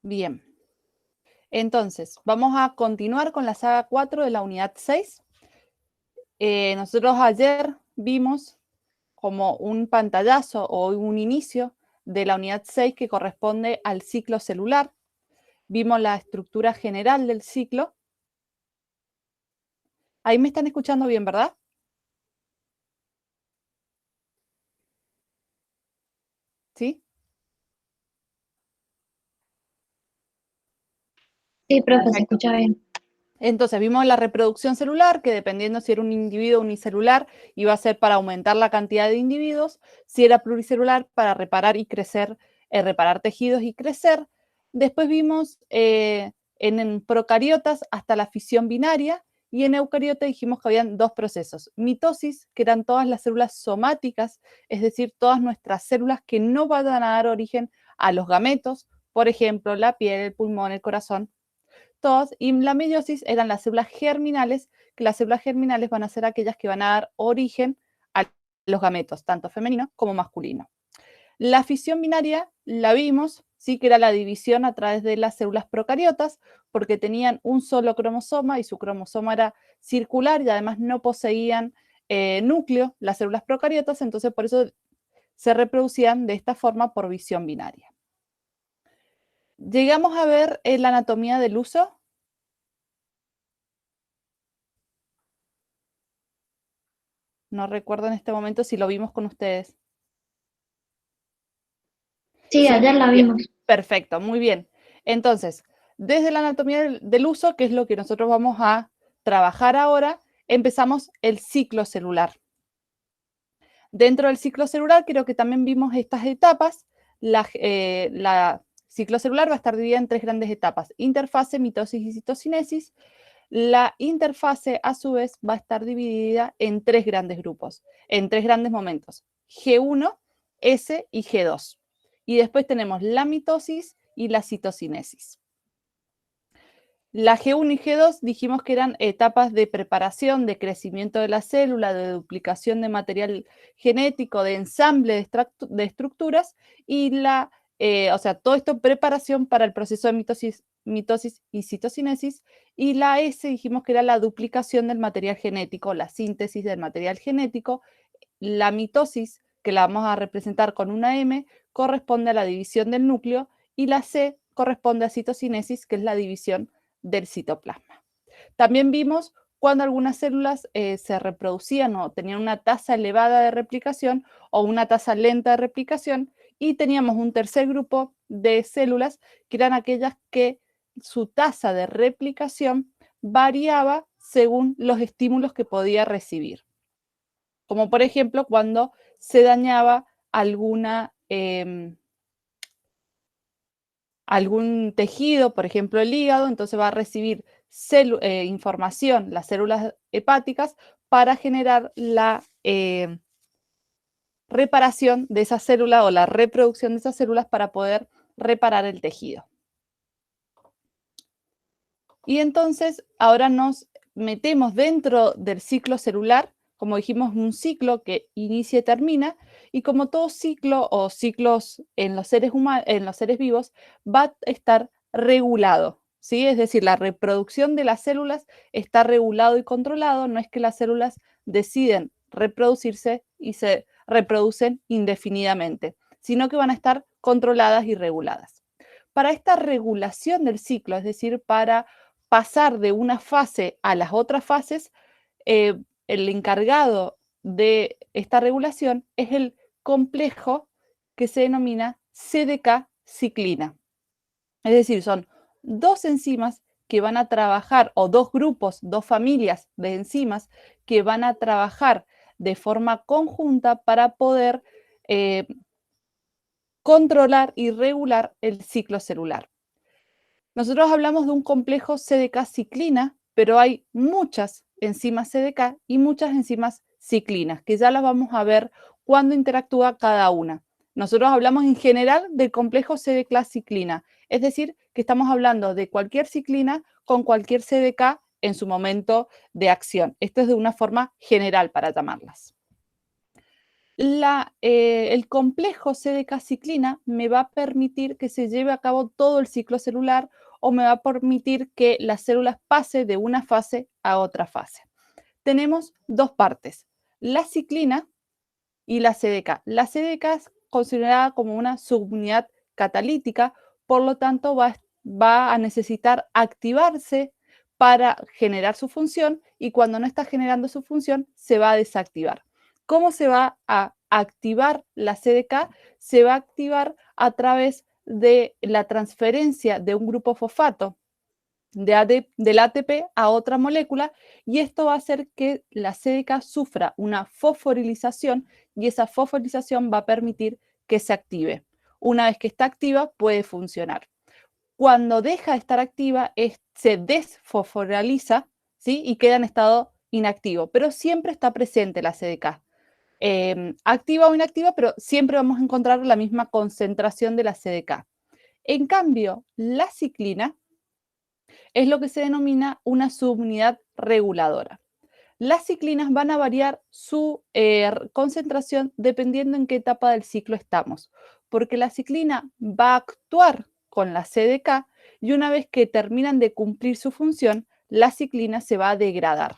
Bien. Entonces, vamos a continuar con la saga 4 de la unidad 6. Nosotros ayer vimos como un pantallazo o un inicio de la unidad 6 que corresponde al ciclo celular. Vimos la estructura general del ciclo. Ahí me están escuchando bien, ¿verdad? ¿Sí? Sí, profe, se Perfecto. escucha bien. Entonces vimos la reproducción celular, que dependiendo si era un individuo unicelular, iba a ser para aumentar la cantidad de individuos, si era pluricelular, para reparar y crecer, reparar tejidos y crecer. Después vimos en procariotas hasta la fisión binaria, y en eucariotas dijimos que habían dos procesos. Mitosis, que eran todas las células somáticas, es decir, todas nuestras células que no van a dar origen a los gametos, por ejemplo, la piel, el pulmón, el corazón, todos, y la meiosis eran las células germinales, que las células germinales van a ser aquellas que van a dar origen a los gametos, tanto femenino como masculino. La fisión binaria la vimos, sí, que era la división a través de las células procariotas, porque tenían un solo cromosoma y su cromosoma era circular y además no poseían núcleo, las células procariotas, entonces por eso se reproducían de esta forma por visión binaria. Llegamos a ver la anatomía del uso. No recuerdo en este momento si lo vimos con ustedes. Sí, Sí, ayer la bien, vimos. perfecto, muy bien. Entonces, desde la anatomía del uso, que es lo que nosotros vamos a trabajar ahora, empezamos el ciclo celular. Dentro del ciclo celular, creo que también vimos estas etapas. La ciclo celular va a estar dividida en tres grandes etapas: interfase, mitosis y citocinesis. La interfase, a su vez, va a estar dividida en tres grandes grupos, en tres grandes momentos: G1, S y G2. Y después tenemos la mitosis y la citocinesis. La G1 y G2 dijimos que eran etapas de preparación, de crecimiento de la célula, de duplicación de material genético, de ensamble de estructuras, y o sea, todo esto preparación para el proceso de mitosis y citocinesis. Y la S dijimos que era la duplicación del material genético, la síntesis del material genético. La mitosis, que la vamos a representar con una M, corresponde a la división del núcleo, y la C corresponde a citocinesis, que es la división del citoplasma. También vimos cuando algunas células se reproducían o tenían una tasa elevada de replicación o una tasa lenta de replicación, y teníamos un tercer grupo de células que eran aquellas que su tasa de replicación variaba según los estímulos que podía recibir. Como por ejemplo cuando se dañaba algún tejido, por ejemplo el hígado, entonces va a recibir información, las células hepáticas, para generar la reparación de esa célula o la reproducción de esas células para poder reparar el tejido. Y entonces ahora nos metemos dentro del ciclo celular, como dijimos, un ciclo que inicia y termina, y como todo ciclo o ciclos en los seres vivos, va a estar regulado, ¿sí? Es decir, la reproducción de las células está regulado y controlado, no es que las células deciden reproducirse y se reproducen indefinidamente, sino que van a estar controladas y reguladas. Para esta regulación del ciclo, es decir, para pasar de una fase a las otras fases, el encargado de esta regulación es el complejo que se denomina CDK ciclina. Es decir, son dos enzimas que van a trabajar, o dos grupos, dos familias de enzimas que van a trabajar de forma conjunta para poder controlar y regular el ciclo celular. Nosotros hablamos de un complejo CDK ciclina, pero hay muchas enzimas CDK y muchas enzimas ciclinas, que ya las vamos a ver cuando interactúa cada una. Nosotros hablamos en general del complejo CDK ciclina, es decir, que estamos hablando de cualquier ciclina con cualquier CDK en su momento de acción. Esto es de una forma general para llamarlas. El complejo CDK-ciclina me va a permitir que se lleve a cabo todo el ciclo celular o me va a permitir que las células pasen de una fase a otra fase. Tenemos dos partes, la ciclina y la CDK. La CDK es considerada como una subunidad catalítica, por lo tanto va a necesitar activarse para generar su función y cuando no está generando su función se va a desactivar. ¿Cómo se va a activar la CDK? Se va a activar a través de la transferencia de un grupo fosfato del ATP a otra molécula y esto va a hacer que la CDK sufra una fosforilización y esa fosforilización va a permitir que se active. Una vez que está activa puede funcionar. Cuando deja de estar activa se desfosforiliza, ¿sí? Y queda en estado inactivo, pero siempre está presente la CDK. Activa o inactiva, pero siempre vamos a encontrar la misma concentración de la CDK. En cambio, la ciclina es lo que se denomina una subunidad reguladora. Las ciclinas van a variar su concentración dependiendo en qué etapa del ciclo estamos, porque la ciclina va a actuar con la CDK y una vez que terminan de cumplir su función, la ciclina se va a degradar.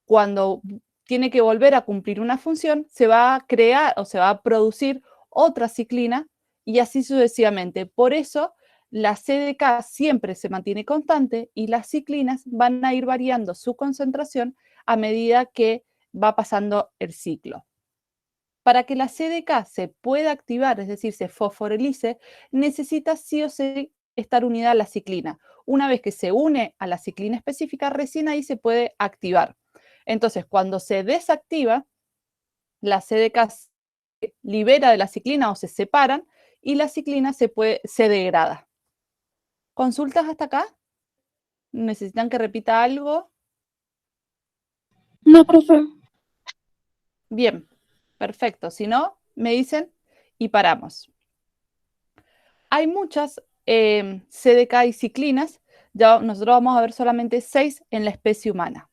Cuando tiene que volver a cumplir una función, se va a crear o se va a producir otra ciclina y así sucesivamente. Por eso, la CDK siempre se mantiene constante y las ciclinas van a ir variando su concentración a medida que va pasando el ciclo. Para que la CDK se pueda activar, es decir, se fosforilice, necesita sí o sí estar unida a la ciclina. Una vez que se une a la ciclina específica, recién ahí se puede activar. Entonces, cuando se desactiva, la CDK se libera de la ciclina o se separan y la ciclina se degrada. ¿Consultas hasta acá? ¿Necesitan que repita algo? No, profe. Bien, perfecto. Si no, me dicen y paramos. Hay muchas CDK y ciclinas. Ya nosotros vamos a ver solamente 6 en la especie humana.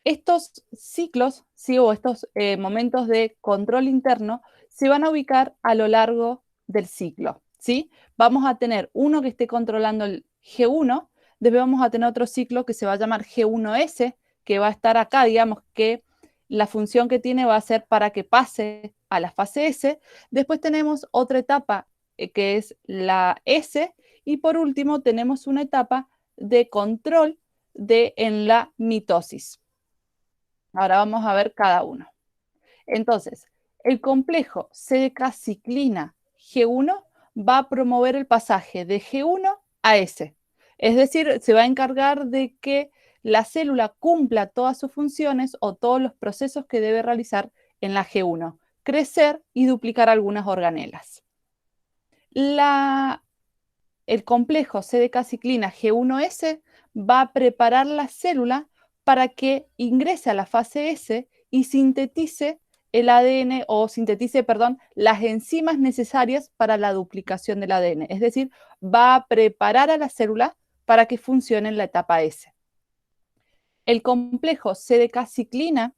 Estos ciclos, ¿sí? O estos momentos de control interno se van a ubicar a lo largo del ciclo, ¿sí? Vamos a tener uno que esté controlando el G1, después vamos a tener otro ciclo que se va a llamar G1S, que va a estar acá, digamos que la función que tiene va a ser para que pase a la fase S. Después tenemos otra etapa que es la S, y por último tenemos una etapa de control en la mitosis. Ahora vamos a ver cada uno. Entonces, el complejo CDK-ciclina G1 va a promover el pasaje de G1 a S. Es decir, se va a encargar de que la célula cumpla todas sus funciones o todos los procesos que debe realizar en la G1, crecer y duplicar algunas organelas. El complejo CDK-ciclina G1S va a preparar la célula para que ingrese a la fase S y sintetice el ADN o sintetice, perdón, las enzimas necesarias para la duplicación del ADN. Es decir, va a preparar a la célula para que funcione en la etapa S. El complejo CDK-ciclina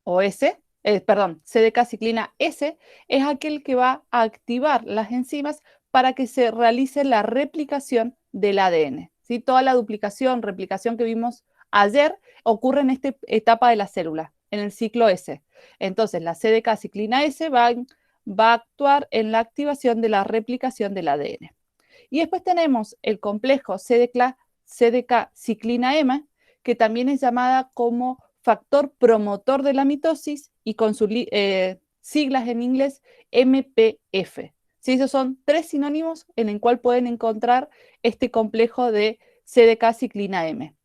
o S, CDK-ciclina S es aquel que va a activar las enzimas para que se realice la replicación del ADN. ¿Sí? Toda la duplicación, replicación que vimos ayer ocurre en esta etapa de la célula, en el ciclo S. Entonces, la CDK-ciclina S va a actuar en la activación de la replicación del ADN. Y después tenemos el complejo CDK-ciclina M, que también es llamada como factor promotor de la mitosis y con sus siglas en inglés MPF. ¿Sí? Esos son 3 sinónimos en el cual pueden encontrar este complejo de CDK-ciclina M.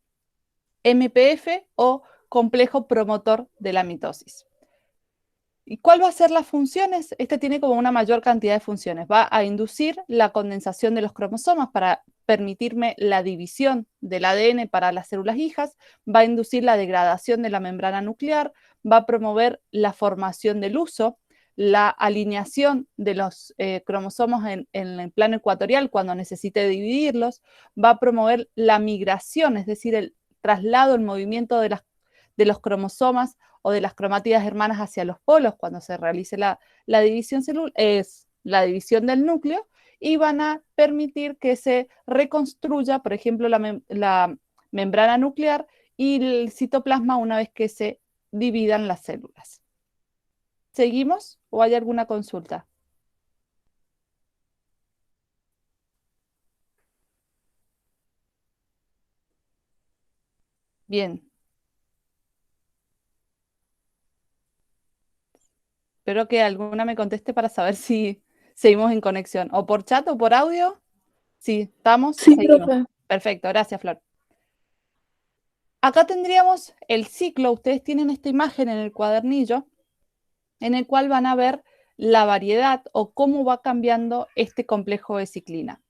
MPF o complejo promotor de la mitosis. ¿Y cuál va a ser las funciones? Este tiene como una mayor cantidad de funciones. Va a inducir la condensación de los cromosomas para permitirme la división del ADN para las células hijas, va a inducir la degradación de la membrana nuclear, va a promover la formación del huso, la alineación de los cromosomas en el plano ecuatorial cuando necesite dividirlos, va a promover la migración, es decir, el traslado, el movimiento de los cromosomas o de las cromátidas hermanas hacia los polos cuando se realice la división la división del núcleo, y van a permitir que se reconstruya, por ejemplo, la membrana nuclear y el citoplasma una vez que se dividan las células. ¿Seguimos o hay alguna consulta? Bien. Espero que alguna me conteste para saber si seguimos en conexión. O por chat o por audio. Sí, estamos, Sí, seguimos. profe. Perfecto, gracias, Flor. Acá tendríamos el ciclo. Ustedes tienen esta imagen en el cuadernillo, en el cual van a ver la variedad o cómo va cambiando este complejo de ciclina.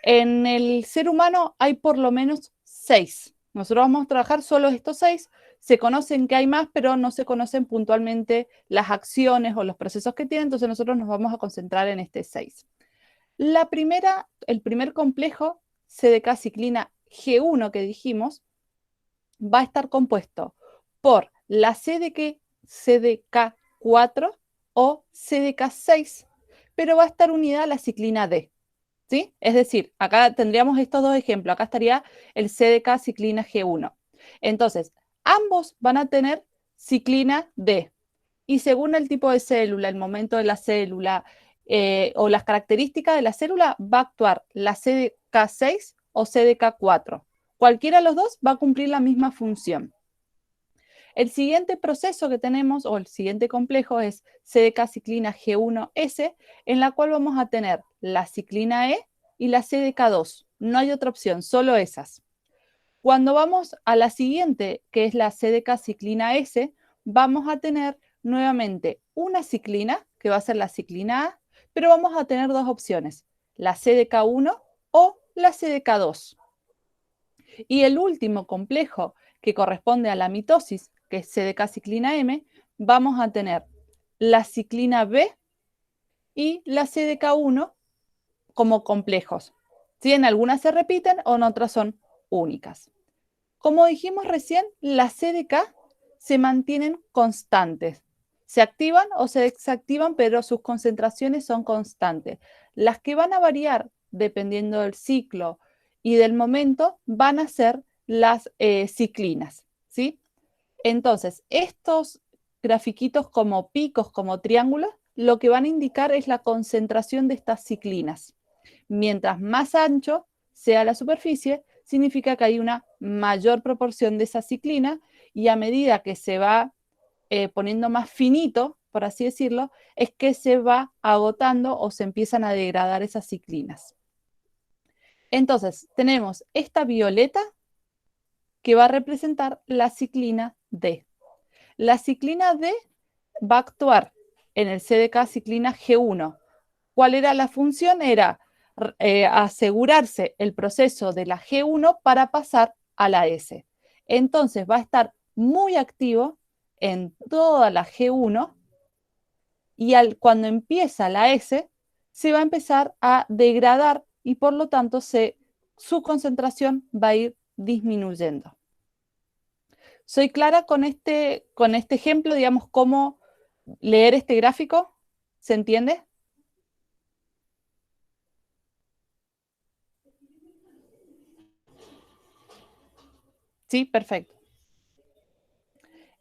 En el ser humano hay por lo menos 6. Nosotros vamos a trabajar solo estos 6. Se conocen que hay más, pero no se conocen puntualmente las acciones o los procesos que tienen, entonces nosotros nos vamos a concentrar en este 6. El primer complejo, CDK-ciclina G1 que dijimos, va a estar compuesto por la CDK4 o CDK6, pero va a estar unida a la ciclina D. ¿Sí? Es decir, acá tendríamos estos dos ejemplos. Acá estaría el CDK ciclina G1. Entonces, ambos van a tener ciclina D. Y según el tipo de célula, el momento de la célula o las características de la célula, va a actuar la CDK6 o CDK4. Cualquiera de los dos va a cumplir la misma función. El siguiente proceso que tenemos, o el siguiente complejo, es CDK-ciclina G1S, en la cual vamos a tener la ciclina E y la CDK2. No hay otra opción, solo esas. Cuando vamos a la siguiente, que es la CDK-ciclina S, vamos a tener nuevamente una ciclina, que va a ser la ciclina A, pero vamos a tener dos opciones, la CDK1 o la CDK2. Y el último complejo, que corresponde a la mitosis, que es CDK-ciclina M, vamos a tener la ciclina B y la CDK1 como complejos. ¿Sí? En algunas se repiten o en otras son únicas. Como dijimos recién, las CDK se mantienen constantes. Se activan o se desactivan, pero sus concentraciones son constantes. Las que van a variar dependiendo del ciclo y del momento van a ser las ciclinas, ¿sí? Entonces, estos grafiquitos como picos, como triángulos, lo que van a indicar es la concentración de estas ciclinas. Mientras más ancho sea la superficie, significa que hay una mayor proporción de esa ciclina, y a medida que se va poniendo más finito, por así decirlo, es que se va agotando o se empiezan a degradar esas ciclinas. Entonces, tenemos esta violeta que va a representar la ciclina D. La ciclina D va a actuar en el CDK ciclina G1. ¿Cuál era la función? Era asegurarse el proceso de la G1 para pasar a la S. Entonces va a estar muy activo en toda la G1 y cuando empieza la S se va a empezar a degradar y por lo tanto su concentración va a ir disminuyendo. ¿Soy clara con este ejemplo, digamos, cómo leer este gráfico? ¿Se entiende? Sí, perfecto.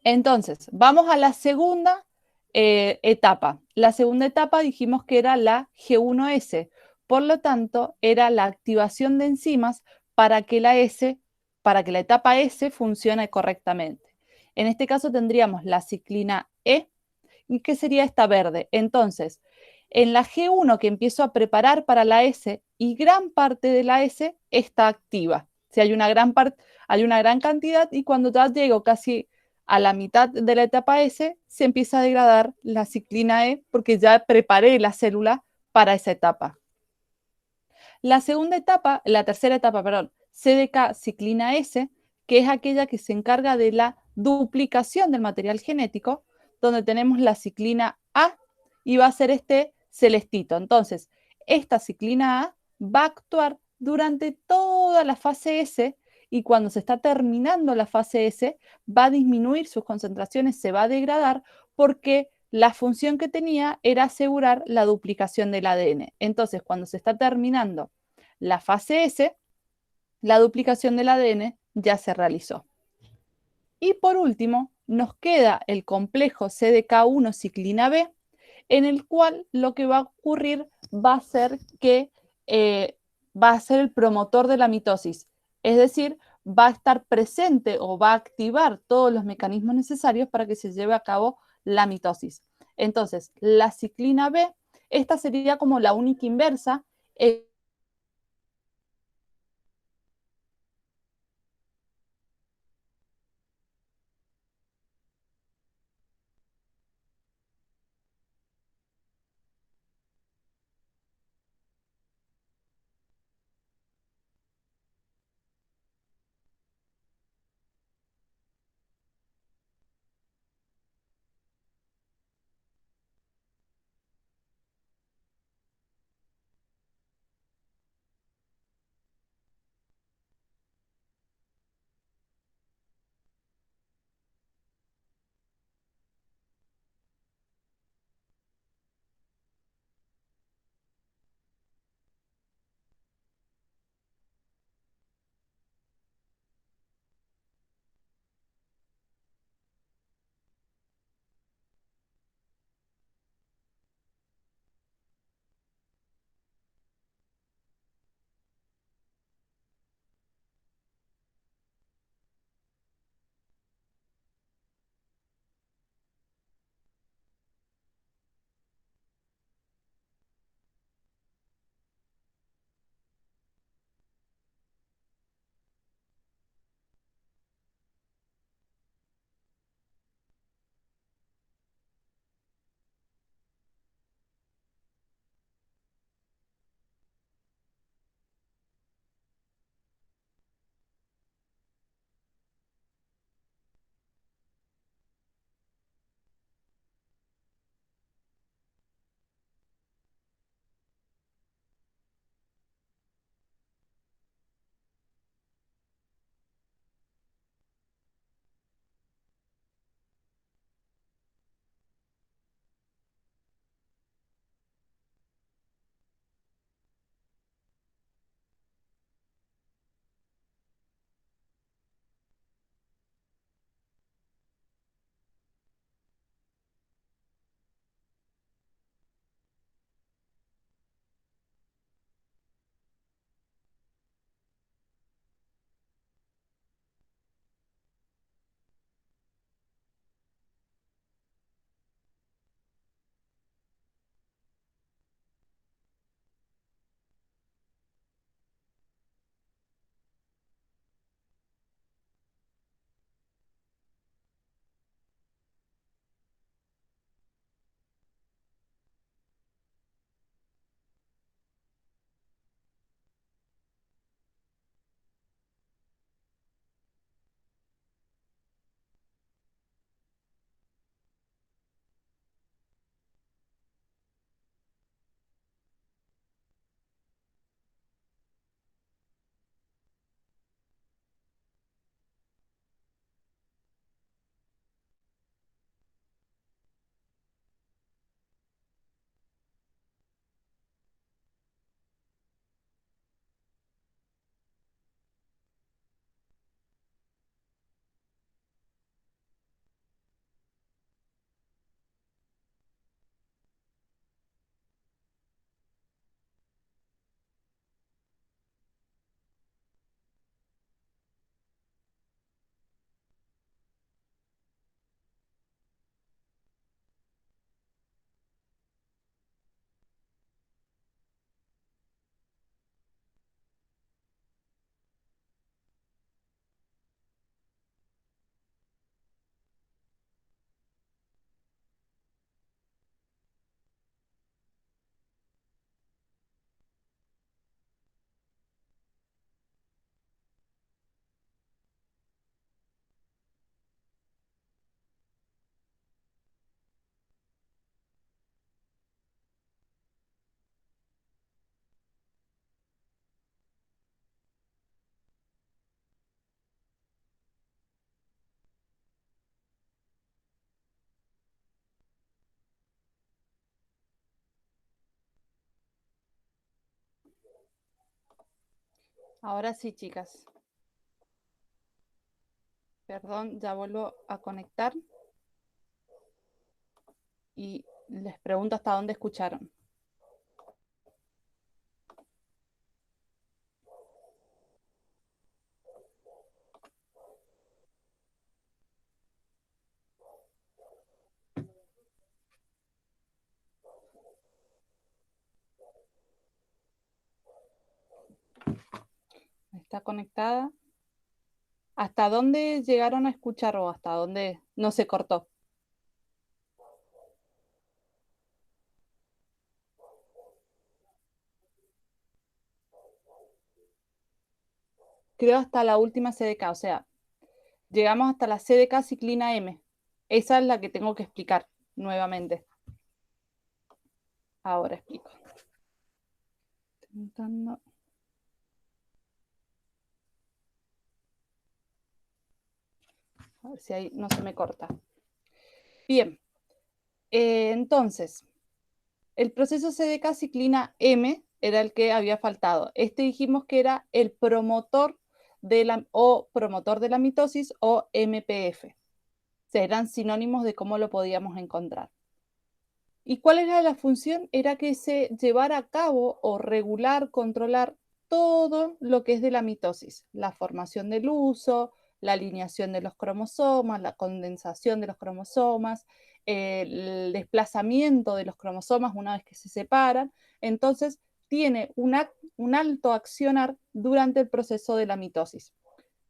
Entonces, vamos a la segunda etapa. La segunda etapa dijimos que era la G1S. Por lo tanto, era la activación de enzimas para que la etapa S funcione correctamente. En este caso tendríamos la ciclina E, y que sería esta verde. Entonces, en la G1 que empiezo a preparar para la S, y gran parte de la S está activa. Si hay una gran cantidad, y cuando ya llego casi a la mitad de la etapa S, se empieza a degradar la ciclina E porque ya preparé la célula para esa etapa. La tercera etapa, perdón, CDK ciclina S, que es aquella que se encarga de la duplicación del material genético, donde tenemos la ciclina A y va a ser este celestito. Entonces, esta ciclina A va a actuar durante toda la fase S y cuando se está terminando la fase S, va a disminuir sus concentraciones, se va a degradar porque la función que tenía era asegurar la duplicación del ADN. Entonces, cuando se está terminando la fase S, la duplicación del ADN ya se realizó. Y por último, nos queda el complejo CDK1 ciclina B, en el cual lo que va a ocurrir va a ser que va a ser el promotor de la mitosis, es decir, va a estar presente o va a activar todos los mecanismos necesarios para que se lleve a cabo la mitosis. Entonces, la ciclina B, esta sería como la única inversa. Ahora sí, chicas. Perdón, ya vuelvo a conectar. Y les pregunto hasta dónde escucharon. ¿Está conectada? ¿Hasta dónde llegaron a escuchar o hasta dónde no se cortó? Creo hasta la última CDK, o sea, llegamos hasta la CDK ciclina M. Esa es la que tengo que explicar nuevamente. Ahora explico. Intentando. A ver si ahí no se me corta. Bien, entonces, el proceso CDK ciclina M era el que había faltado. Este dijimos que era el promotor promotor de la mitosis o MPF. Eran sinónimos de cómo lo podíamos encontrar. ¿Y cuál era la función? Era que se llevara a cabo o regular, controlar todo lo que es de la mitosis, la formación del huso, la alineación de los cromosomas, la condensación de los cromosomas, el desplazamiento de los cromosomas una vez que se separan. Entonces, tiene un alto accionar durante el proceso de la mitosis,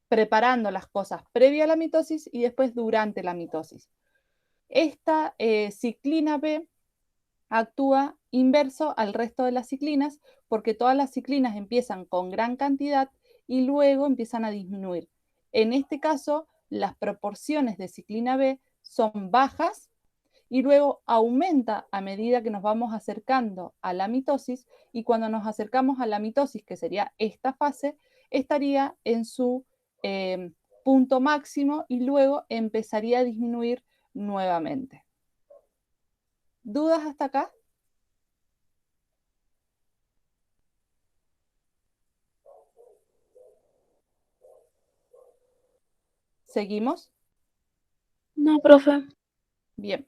preparando las cosas previa a la mitosis y después durante la mitosis. Esta ciclina B actúa inverso al resto de las ciclinas porque todas las ciclinas empiezan con gran cantidad y luego empiezan a disminuir. En este caso, las proporciones de ciclina B son bajas y luego aumenta a medida que nos vamos acercando a la mitosis, y cuando nos acercamos a la mitosis, que sería esta fase, estaría en su punto máximo y luego empezaría a disminuir nuevamente. ¿Dudas hasta acá? ¿Seguimos? No, profe. Bien.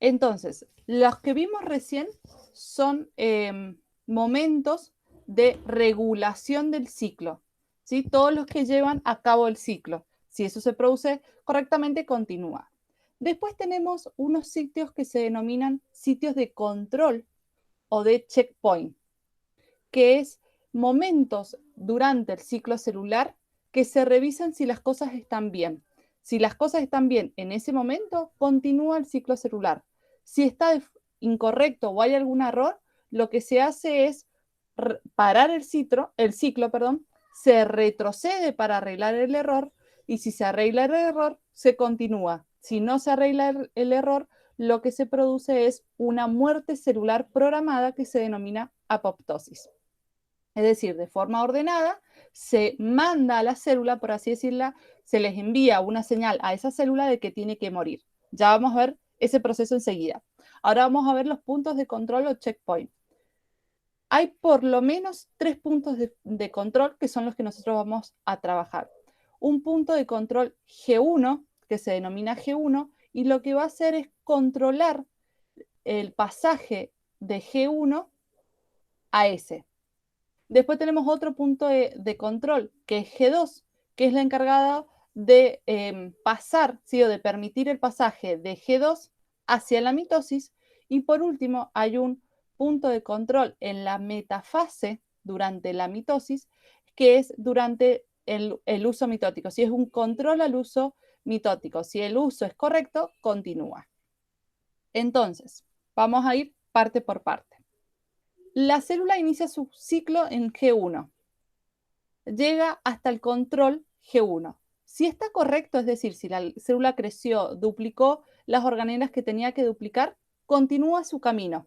Entonces, los que vimos recién son momentos de regulación del ciclo, ¿sí? Todos los que llevan a cabo el ciclo. Si eso se produce correctamente, continúa. Después tenemos unos sitios que se denominan sitios de control o de checkpoint, que es momentos durante el ciclo celular que se revisan si las cosas están bien. Si las cosas están bien en ese momento, continúa el ciclo celular. Si está incorrecto o hay algún error, lo que se hace es parar el ciclo, perdón, se retrocede para arreglar el error, y si se arregla el error, se continúa. Si no se arregla el error, lo que se produce es una muerte celular programada que se denomina apoptosis. Es decir, de forma ordenada, se manda a la célula, por así decirla, se les envía una señal a esa célula de que tiene que morir. Ya vamos a ver ese proceso enseguida. Ahora vamos a ver los puntos de control o checkpoint. Hay por lo menos 3 puntos de control que son los que nosotros vamos a trabajar. Un punto de control G1, que se denomina G1, y lo que va a hacer es controlar el pasaje de G1 a S. Después tenemos otro punto de control, que es G2, que es la encargada de pasar, ¿sí? O de permitir el pasaje de G2 hacia la mitosis. Y por último, hay un punto de control en la metafase durante la mitosis, que es durante el uso mitótico. Si es un control al uso mitótico, si el uso es correcto, continúa. Entonces, vamos a ir parte por parte. La célula inicia su ciclo en G1. Llega hasta el control G1. Si está correcto, es decir, si la célula creció, duplicó las organelas que tenía que duplicar, continúa su camino.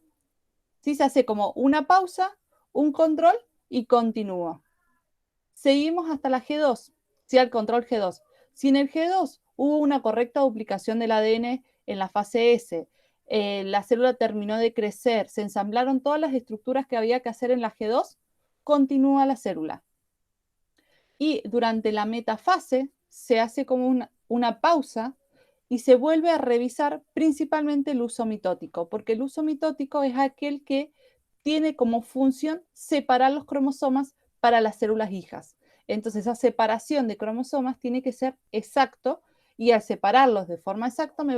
Si se hace como una pausa, un control y continúa. Seguimos hasta la G2, si al control G2. Si en el G2 hubo una correcta duplicación del ADN en la fase S, la célula terminó de crecer, se ensamblaron todas las estructuras que había que hacer en la G2, continúa la célula. Y durante la metafase se hace como una pausa y se vuelve a revisar principalmente el uso mitótico, porque el uso mitótico es aquel que tiene como función separar los cromosomas para las células hijas. Entonces, esa separación de cromosomas tiene que ser exacto y al separarlos de forma exacta me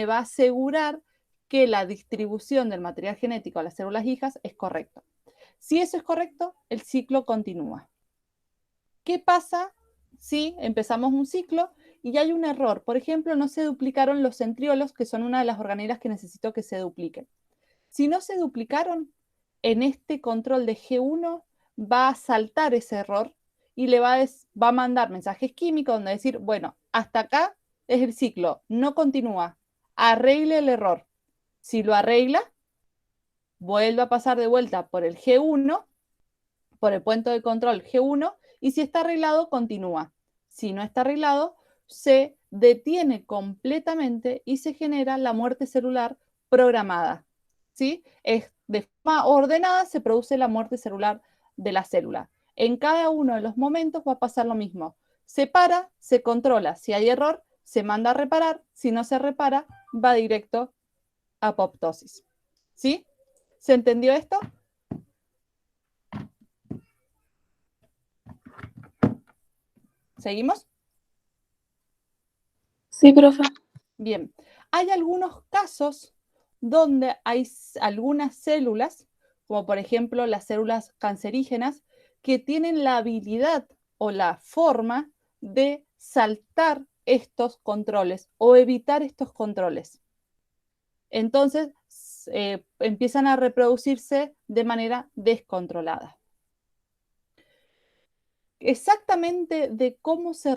va a asegurar que la distribución del material genético a las células hijas es correcto. Si eso es correcto, el ciclo continúa. ¿Qué pasa si empezamos un ciclo y hay un error? Por ejemplo, no se duplicaron los centriolos, que son una de las organelas que necesito que se dupliquen. Si no se duplicaron, en este control de G1 va a saltar ese error y le va a mandar mensajes químicos donde decir, bueno, hasta acá es el ciclo, no continúa, arregle el error. Si lo arregla, vuelve a pasar de vuelta por el G1, por el puente de control G1, y si está arreglado, continúa. Si no está arreglado, se detiene completamente y se genera la muerte celular programada. ¿Sí? Es de forma ordenada se produce la muerte celular de la célula. En cada uno de los momentos va a pasar lo mismo. Se para, se controla. Si hay error, se manda a reparar. Si no se repara, va directo a apoptosis. ¿Sí? ¿Se entendió esto? ¿Seguimos? Sí, profe. Bien, hay algunos casos donde hay algunas células, como por ejemplo las células cancerígenas, que tienen la habilidad o la forma de saltar estos controles o evitar estos controles. Entonces, empiezan a reproducirse de manera descontrolada. Exactamente de cómo se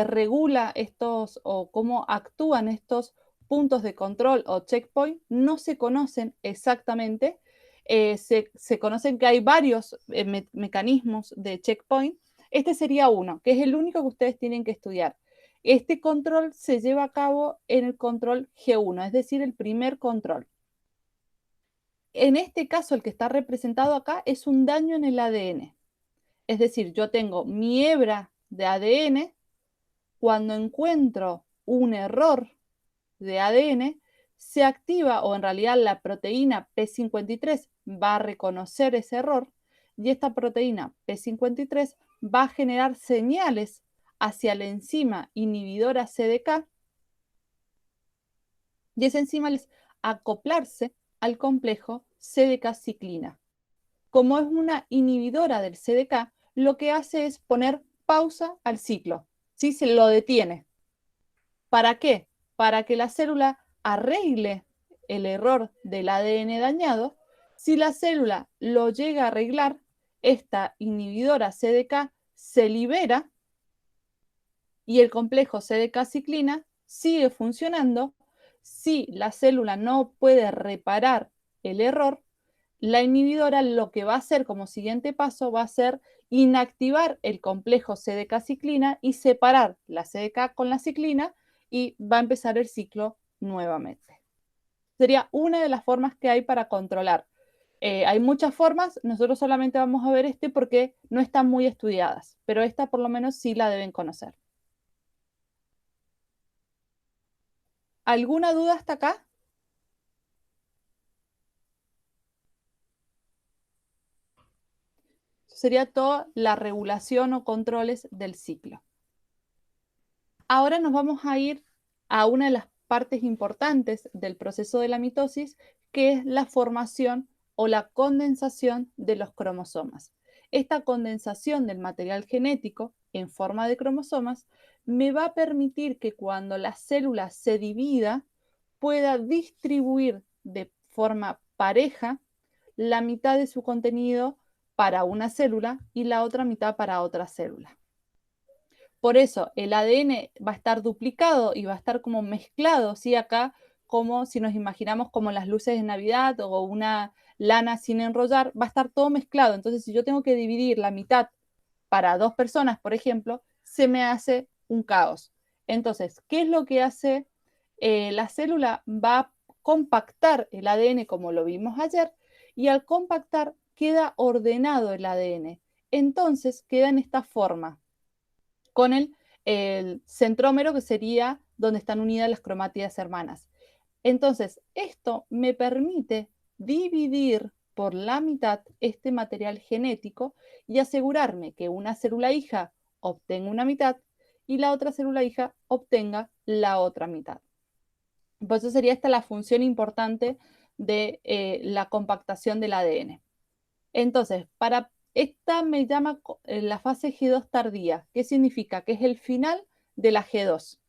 regula estos o cómo actúan estos puntos de control o checkpoint no se conocen exactamente. Se conocen que hay varios mecanismos de checkpoint. Este sería uno, que es el único que ustedes tienen que estudiar. Este control se lleva a cabo en el control G1, es decir, el primer control. En este caso, el que está representado acá es un daño en el ADN. Es decir, yo tengo mi hebra de ADN, cuando encuentro un error de ADN, se activa, o en realidad la proteína P53 va a reconocer ese error, y esta proteína P53 va a generar señales hacia la enzima inhibidora CDK, y esa enzima es acoplarse al complejo CDK-ciclina. Como es una inhibidora del CDK, lo que hace es poner pausa al ciclo, ¿sí? Se lo detiene. ¿Para qué? Para que la célula arregle el error del ADN dañado. Si la célula lo llega a arreglar, esta inhibidora CDK se libera y el complejo CDK-ciclina sigue funcionando. Si la célula no puede reparar el error, la inhibidora lo que va a hacer como siguiente paso va a ser inactivar el complejo CDK-ciclina y separar la CDK con la ciclina y va a empezar el ciclo nuevamente. Sería una de las formas que hay para controlar. Hay muchas formas, nosotros solamente vamos a ver este porque no están muy estudiadas, pero esta por lo menos sí la deben conocer. ¿Alguna duda hasta acá? Sería toda la regulación o controles del ciclo. Ahora nos vamos a ir a una de las partes importantes del proceso de la mitosis, que es la formación o la condensación de los cromosomas. Esta condensación del material genético en forma de cromosomas me va a permitir que cuando la célula se divida pueda distribuir de forma pareja la mitad de su contenido para una célula y la otra mitad para otra célula. Por eso el ADN va a estar duplicado y va a estar como mezclado, ¿sí? Acá como si nos imaginamos como las luces de Navidad o una lana sin enrollar, va a estar todo mezclado. Entonces, si yo tengo que dividir la mitad para 2 personas, por ejemplo, se me hace un caos. Entonces, ¿qué es lo que hace? La célula va a compactar el ADN como lo vimos ayer, y al compactar queda ordenado el ADN. Entonces queda en esta forma, con el centrómero, que sería donde están unidas las cromátidas hermanas. Entonces, esto me permite dividir por la mitad este material genético y asegurarme que una célula hija obtenga una mitad y la otra célula hija obtenga la otra mitad. Por eso sería esta la función importante de la compactación del ADN. Entonces, para esta me llama la fase G2 tardía. ¿Qué significa? Que es el final de la G2.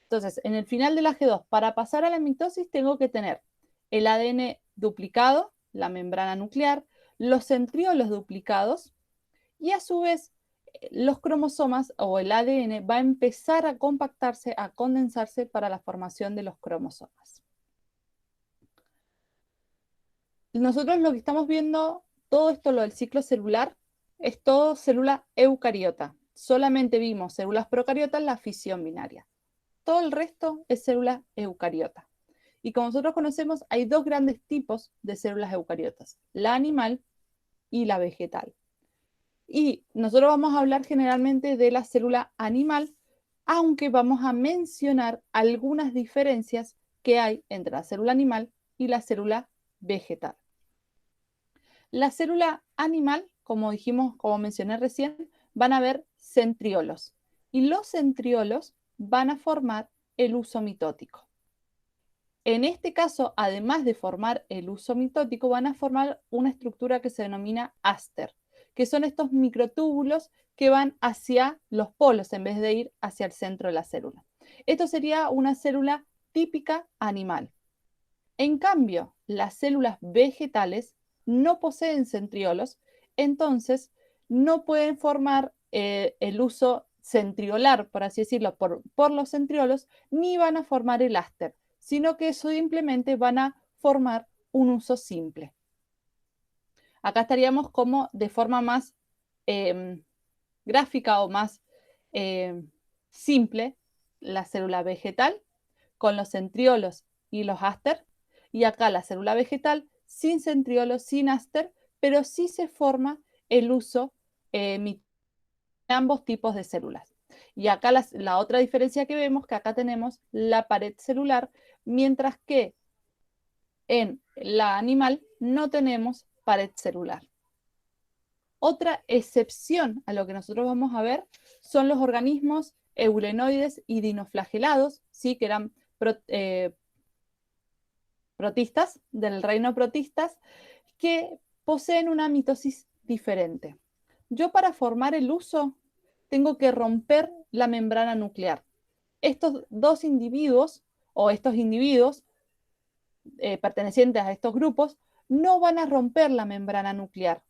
Entonces, en el final de la G2, para pasar a la mitosis, tengo que tener el ADN duplicado, la membrana nuclear, los centriolos duplicados, y a su vez los cromosomas o el ADN va a empezar a compactarse, a condensarse para la formación de los cromosomas. Nosotros lo que estamos viendo, todo esto, lo del ciclo celular, es todo célula eucariota. Solamente vimos células procariotas, la fisión binaria. Todo el resto es célula eucariota. Y como nosotros conocemos, hay dos grandes tipos de células eucariotas, la animal y la vegetal. Y nosotros vamos a hablar generalmente de la célula animal, aunque vamos a mencionar algunas diferencias que hay entre la célula animal y la célula vegetal. La célula animal, como dijimos, como mencioné recién, van a haber centriolos. Y los centriolos van a formar el huso mitótico. En este caso, además de formar el huso mitótico, van a formar una estructura que se denomina áster, que son estos microtúbulos que van hacia los polos en vez de ir hacia el centro de la célula. Esto sería una célula típica animal. En cambio, las células vegetales no poseen centriolos, entonces no pueden formar el huso centriolar, por así decirlo, por los centriolos, ni van a formar el áster, sino que simplemente van a formar un huso simple. Acá estaríamos como de forma más gráfica o más simple, la célula vegetal con los centriolos y los áster, y acá la célula vegetal sin centriolos, sin áster, pero sí se forma el huso de ambos tipos de células. Y acá la otra diferencia que vemos, que acá tenemos la pared celular, mientras que en la animal no tenemos pared celular. Otra excepción a lo que nosotros vamos a ver son los organismos eulenoides y dinoflagelados, ¿sí? Que eran protistas, del reino protistas, que poseen una mitosis diferente. Yo, para formar el huso, tengo que romper la membrana nuclear. Estos dos individuos, o estos individuos pertenecientes a estos grupos, no van a romper la membrana nuclear.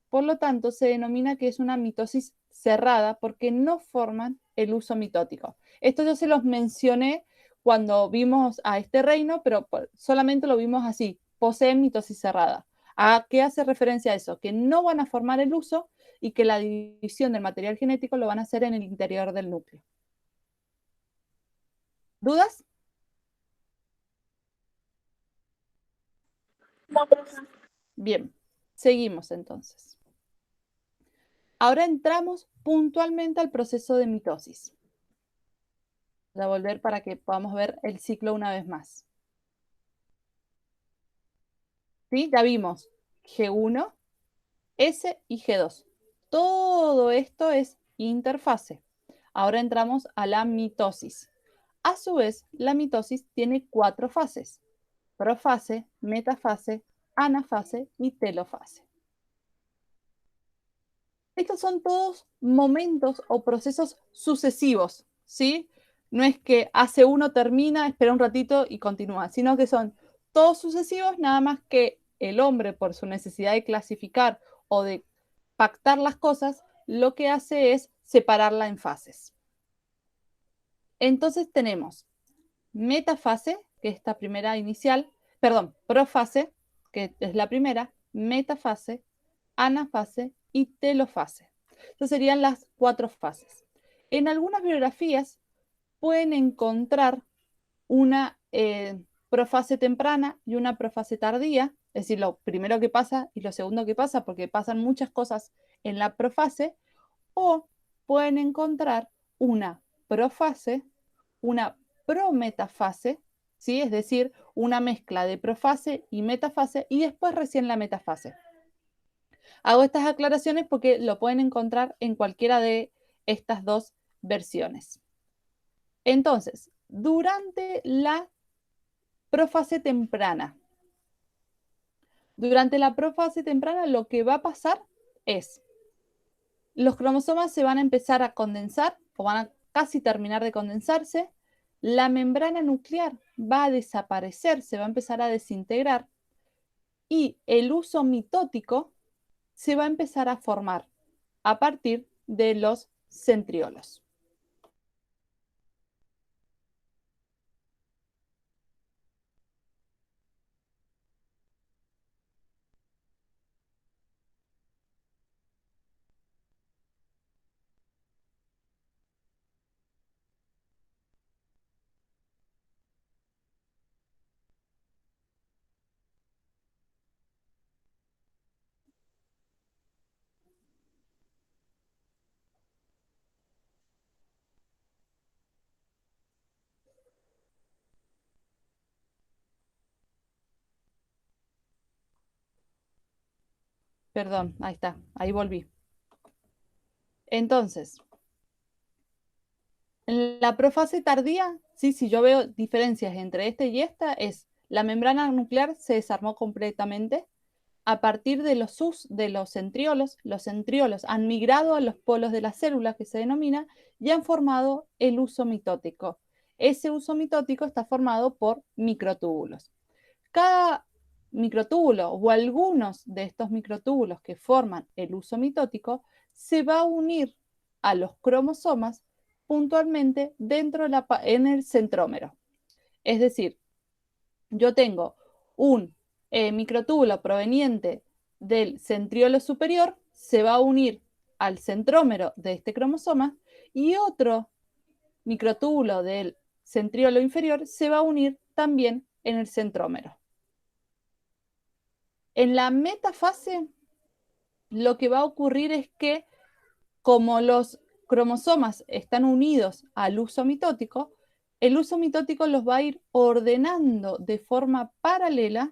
Por lo tanto, se denomina que es una mitosis cerrada porque no forman el huso mitótico. Esto yo se los mencioné cuando vimos a este reino, pero solamente lo vimos así, poseen mitosis cerrada. ¿A qué hace referencia a eso? Que no van a formar el huso y que la división del material genético lo van a hacer en el interior del núcleo. ¿Dudas? No, profe. Bien, seguimos entonces. Ahora entramos puntualmente al proceso de mitosis. Voy a volver para que podamos ver el ciclo una vez más. ¿Sí? Ya vimos G1, S y G2. Todo esto es interfase. Ahora entramos a la mitosis. A su vez, la mitosis tiene 4 fases: profase, metafase, anafase y telofase. Estos son todos momentos o procesos sucesivos, ¿sí? No es que hace uno, termina, espera un ratito y continúa, sino que son todos sucesivos, nada más que el hombre, por su necesidad de clasificar o de pactar las cosas, lo que hace es separarla en fases. Entonces tenemos metafase, que es esta primera inicial, perdón, profase, que es la primera, metafase, anafase y telofase. Estas serían las 4 fases. En algunas bibliografías pueden encontrar una profase temprana y una profase tardía, es decir, lo primero que pasa y lo segundo que pasa, porque pasan muchas cosas en la profase, o pueden encontrar una profase, una prometafase, ¿sí? Es decir, una mezcla de profase y metafase y después recién la metafase. Hago estas aclaraciones porque lo pueden encontrar en cualquiera de estas dos versiones. Entonces, durante la profase temprana, lo que va a pasar es los cromosomas se van a empezar a condensar o van a casi terminar de condensarse, la membrana nuclear va a desaparecer, se va a empezar a desintegrar y el uso mitótico se va a empezar a formar a partir de los centriolos. Perdón, ahí está, ahí volví. Entonces, en la profase tardía, ¿sí? Si yo veo diferencias entre esta y esta, es la membrana nuclear se desarmó completamente. A partir de los centriolos han migrado a los polos de la célula, que se denomina, y han formado el uso mitótico. Ese uso mitótico está formado por microtúbulos. Cada microtúbulo o algunos de estos microtúbulos que forman el uso mitótico se va a unir a los cromosomas puntualmente en el centrómero. Es decir, yo tengo un microtúbulo proveniente del centriolo superior, se va a unir al centrómero de este cromosoma y otro microtúbulo del centriolo inferior se va a unir también en el centrómero. En la metafase, lo que va a ocurrir es que, como los cromosomas están unidos al uso mitótico, el uso mitótico los va a ir ordenando de forma paralela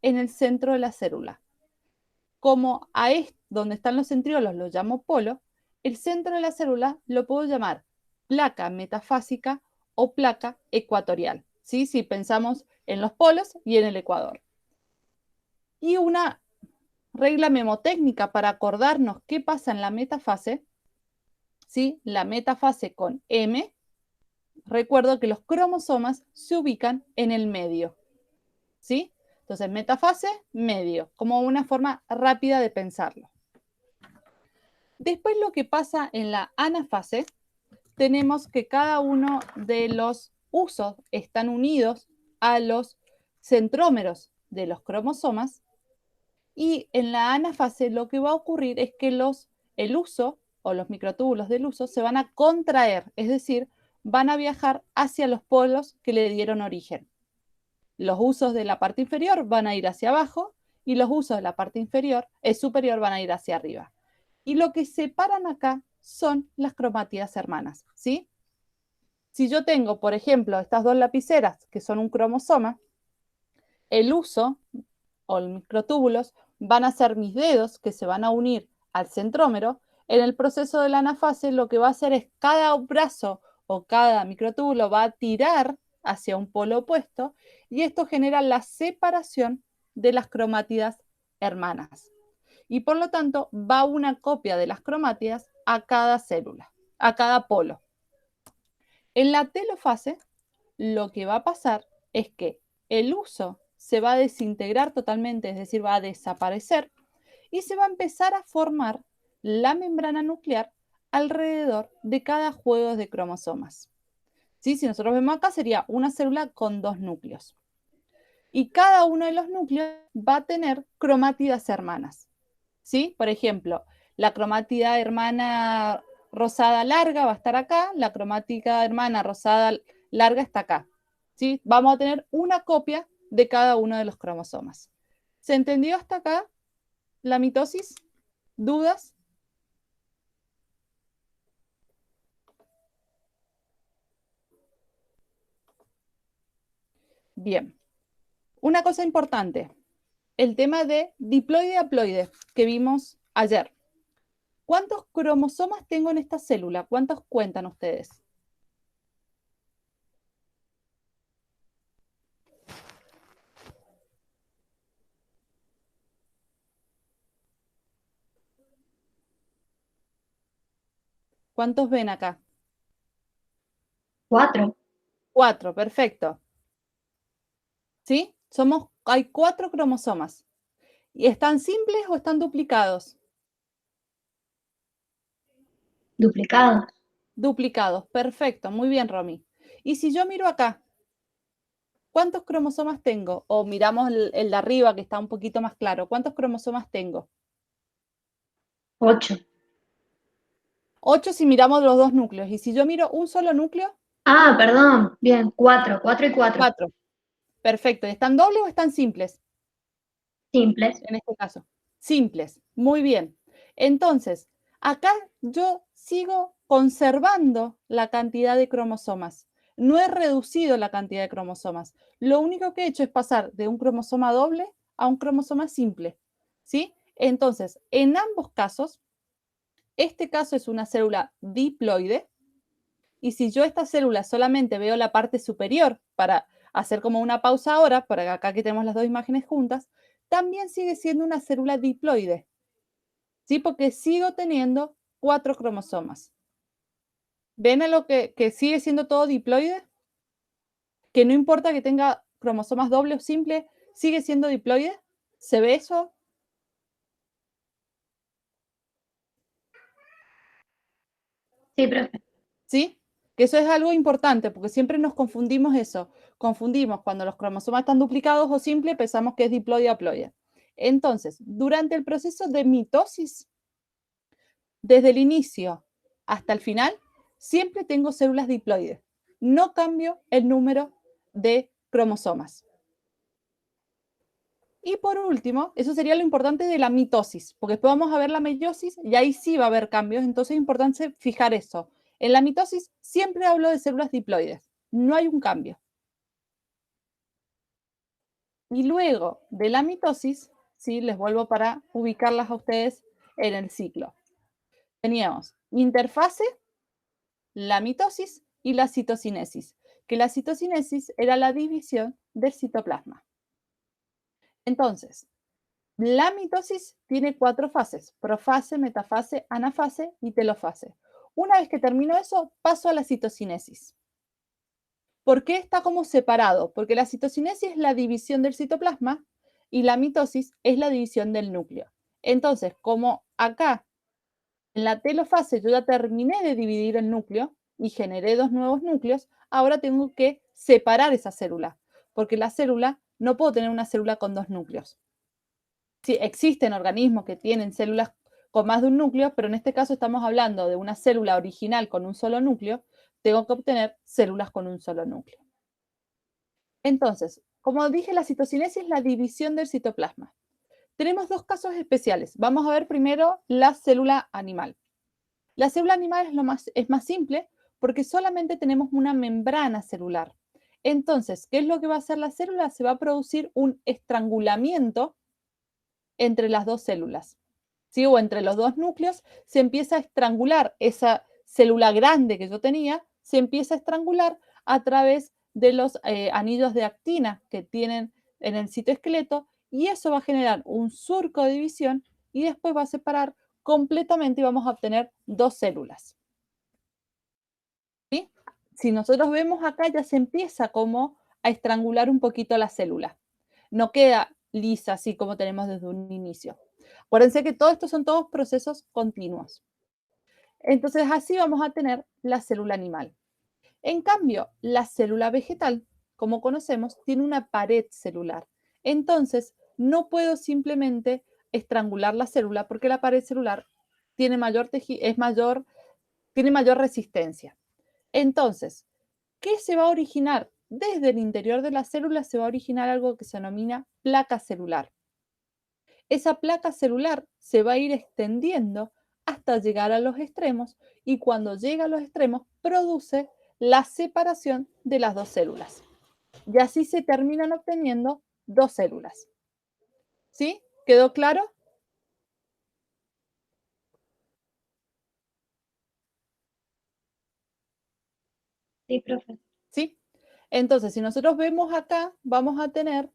en el centro de la célula. Como donde están los centriolos lo llamo polo, el centro de la célula lo puedo llamar placa metafásica o placa ecuatorial, ¿sí? Si pensamos en los polos y en el ecuador. Y una regla memotécnica para acordarnos qué pasa en la metafase, ¿sí? La metafase con M, recuerdo que los cromosomas se ubican en el medio, ¿sí? Entonces, metafase, medio, como una forma rápida de pensarlo. Después lo que pasa en la anafase, tenemos que cada uno de los usos están unidos a los centrómeros de los cromosomas y en la anafase lo que va a ocurrir es que el uso o los microtúbulos del uso se van a contraer, es decir, van a viajar hacia los polos que le dieron origen. Los usos de la parte inferior van a ir hacia abajo y los usos de la parte superior van a ir hacia arriba. Y lo que separan acá son las cromátidas hermanas, ¿sí? Si yo tengo, por ejemplo, estas dos lapiceras que son un cromosoma, el uso o los microtúbulos van a ser mis dedos que se van a unir al centrómero. En el proceso de la anafase lo que va a hacer es cada brazo o cada microtúbulo va a tirar hacia un polo opuesto y esto genera la separación de las cromátidas hermanas. Y por lo tanto va una copia de las cromátidas a cada célula, a cada polo. En la telofase lo que va a pasar es que el uso se va a desintegrar totalmente, es decir, va a desaparecer y se va a empezar a formar la membrana nuclear alrededor de cada juego de cromosomas. ¿Sí? Si nosotros vemos acá sería una célula con dos núcleos. Y cada uno de los núcleos va a tener cromátidas hermanas. ¿Sí? Por ejemplo, la cromátida hermana rosada larga va a estar acá, la cromática hermana rosada larga está acá. ¿sí? Vamos a tener una copia de cada uno de los cromosomas. ¿Se entendió hasta acá la mitosis? ¿Dudas? Bien. Una cosa importante, el tema de diploide-haploide que vimos ayer. ¿Cuántos cromosomas tengo en esta célula? ¿Cuántos cuentan ustedes? ¿Cuántos ven acá? 4. 4, perfecto. ¿Sí? Hay 4 cromosomas. ¿Y están simples o están duplicados? Duplicados. Duplicados, perfecto, muy bien, Romy. Y si yo miro acá, ¿cuántos cromosomas tengo? O miramos el de arriba que está un poquito más claro. ¿Cuántos cromosomas tengo? 8. 8 si miramos los dos núcleos. Y si yo miro un solo núcleo, Ah, perdón. Bien, 4. 4 y 4. 4. Perfecto. ¿Están dobles o están simples? Simples. En este caso. Simples. Muy bien. Entonces, acá yo sigo conservando la cantidad de cromosomas. No he reducido la cantidad de cromosomas. Lo único que he hecho es pasar de un cromosoma doble a un cromosoma simple. ¿Sí? Entonces, en ambos casos, este caso es una célula diploide. Y si yo esta célula solamente veo la parte superior para hacer como una pausa ahora, para acá que tenemos las dos imágenes juntas, también sigue siendo una célula diploide, ¿sí? Porque sigo teniendo 4 cromosomas. ¿Ven a lo que sigue siendo todo diploide? Que no importa que tenga cromosomas dobles o simples, sigue siendo diploide. ¿Se ve eso? Sí, profe. ¿Sí? Que eso es algo importante, porque siempre nos confundimos eso. Confundimos cuando los cromosomas están duplicados o simples, pensamos que es diploide o haploide. Entonces, durante el proceso de mitosis, desde el inicio hasta el final, siempre tengo células diploides. No cambio el número de cromosomas. Y por último, eso sería lo importante de la mitosis, porque después vamos a ver la meiosis y ahí sí va a haber cambios, entonces es importante fijar eso. En la mitosis siempre hablo de células diploides, no hay un cambio. Y luego de la mitosis, ¿sí? Les vuelvo para ubicarlas a ustedes en el ciclo. Teníamos interfase, la mitosis y la citocinesis, que la citocinesis era la división del citoplasma. Entonces, la mitosis tiene 4 fases: profase, metafase, anafase y telofase. Una vez que termino eso, paso a la citocinesis. ¿Por qué está como separado? Porque la citocinesis es la división del citoplasma y la mitosis es la división del núcleo. Entonces, como acá en la telofase yo ya terminé de dividir el núcleo y generé 2 nuevos núcleos, ahora tengo que separar esa célula, porque la célula, no puedo tener una célula con 2 núcleos. Sí, existen organismos que tienen células con más de un núcleo, pero en este caso estamos hablando de una célula original con un solo núcleo, tengo que obtener células con un solo núcleo. Entonces, como dije, la citocinesis es la división del citoplasma. Tenemos 2 casos especiales. Vamos a ver primero la célula animal. La célula animal es más simple porque solamente tenemos una membrana celular. Entonces, ¿qué es lo que va a hacer la célula? Se va a producir un estrangulamiento entre las 2 células, ¿sí? O entre los 2 núcleos se empieza a estrangular esa célula grande que yo tenía, se empieza a estrangular a través de los anillos de actina que tienen en el citoesqueleto, y eso va a generar un surco de división y después va a separar completamente y vamos a obtener 2 células. ¿Sí? Si nosotros vemos acá, ya se empieza como a estrangular un poquito la célula. No queda lisa así como tenemos desde un inicio. Acuérdense que todo esto son todos procesos continuos. Entonces, así vamos a tener la célula animal. En cambio, la célula vegetal, como conocemos, tiene una pared celular. Entonces, no puedo simplemente estrangular la célula porque la pared celular tiene tiene mayor resistencia. Entonces, ¿qué se va a originar desde el interior de la célula se va a originar algo que se denomina placa celular. Esa placa celular se va a ir extendiendo hasta llegar a los extremos y cuando llega a los extremos produce la separación de las dos células. Y así se terminan obteniendo dos células. ¿Sí? ¿Quedó claro? Sí, profe. ¿Sí? Entonces, si nosotros vemos acá, vamos a tener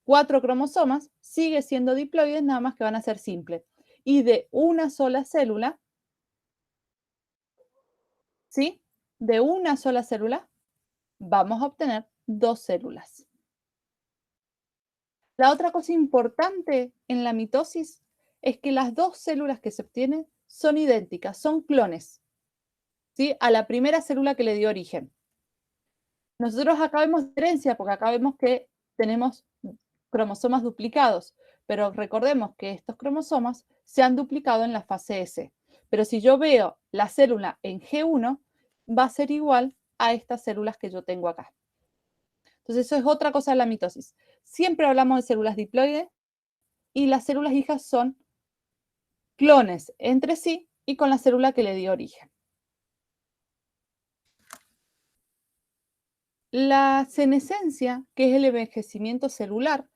4 cromosomas, sigue siendo diploides, nada más que van a ser simples. Y de una sola célula, ¿sí? De una sola célula, vamos a obtener dos células. La otra cosa importante en la mitosis es que las dos células que se obtienen son idénticas, son clones, ¿sí? A la primera célula que le dio origen. Nosotros acá vemos diferencia, porque acá vemos que tenemos cromosomas duplicados, pero recordemos que estos cromosomas se han duplicado en la fase S. Pero si yo veo la célula en G1, va a ser igual a estas células que yo tengo acá. Entonces, eso es otra cosa de la mitosis. Siempre hablamos de células diploides y las células hijas son clones entre sí y con la célula que le dio origen. La senescencia, que es el envejecimiento celular,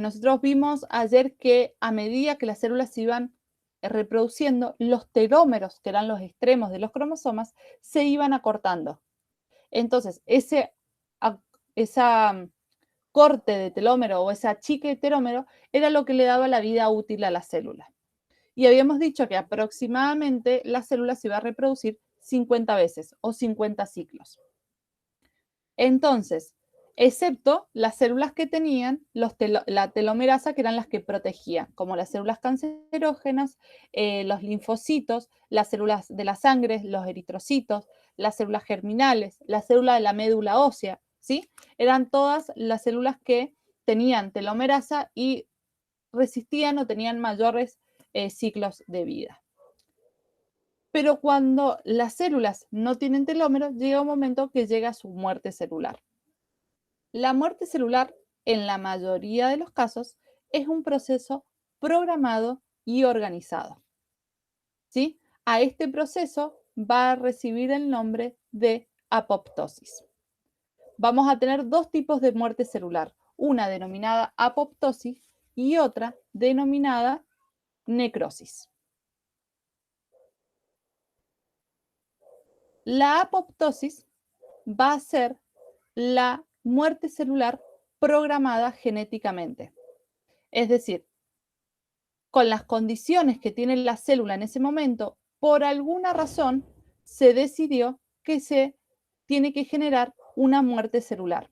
nosotros vimos ayer que a medida que las células se iban reproduciendo, los telómeros, que eran los extremos de los cromosomas, se iban acortando. Entonces, esa corte de telómero o ese achique de telómero era lo que le daba la vida útil a la célula. Y habíamos dicho que aproximadamente la célula se iba a reproducir 50 veces o 50 ciclos. Entonces, excepto las células que tenían la telomerasa, que eran las que protegían, como las células cancerógenas, los linfocitos, las células de la sangre, los eritrocitos, las células germinales, la célula de la médula ósea, ¿sí? Eran todas las células que tenían telomerasa y resistían o tenían mayores ciclos de vida. Pero cuando las células no tienen telómeros, llega un momento que llega su muerte celular. La muerte celular, en la mayoría de los casos, es un proceso programado y organizado. ¿Sí? A este proceso va a recibir el nombre de apoptosis. Vamos a tener dos tipos de muerte celular, una denominada apoptosis y otra denominada necrosis. La apoptosis va a ser la muerte celular programada genéticamente. Es decir, con las condiciones que tiene la célula en ese momento, por alguna razón se decidió que se tiene que generar una muerte celular.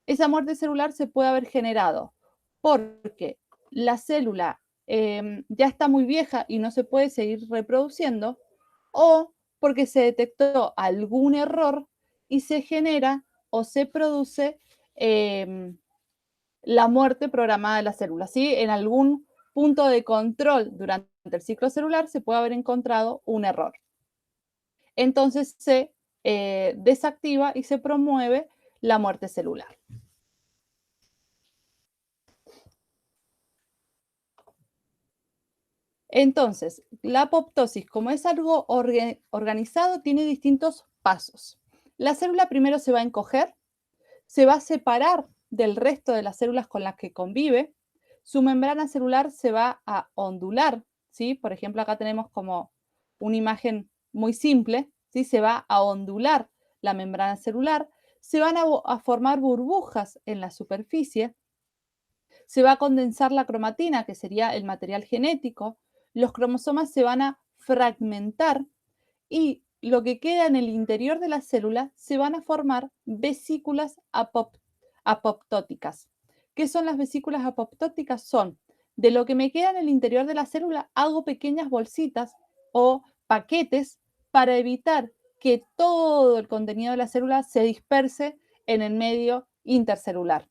Esa muerte celular se puede haber generado porque la célula ya está muy vieja y no se puede seguir reproduciendo, o porque se detectó algún error y se genera o se produce la muerte programada de la célula. ¿Sí? En algún punto de control durante el ciclo celular se puede haber encontrado un error. Entonces se desactiva y se promueve la muerte celular. Entonces, la apoptosis, como es algo organizado, tiene distintos pasos. La célula primero se va a encoger, se va a separar del resto de las células con las que convive, su membrana celular se va a ondular, ¿sí? Por ejemplo, acá tenemos como una imagen muy simple, ¿sí? Se va a ondular la membrana celular, se van a formar burbujas en la superficie, se va a condensar la cromatina, que sería el material genético, los cromosomas se van a fragmentar y lo que queda en el interior de la célula se van a formar vesículas apoptóticas. ¿Qué son las vesículas apoptóticas? Son de lo que me queda en el interior de la célula, hago pequeñas bolsitas o paquetes para evitar que todo el contenido de la célula se disperse en el medio intercelular.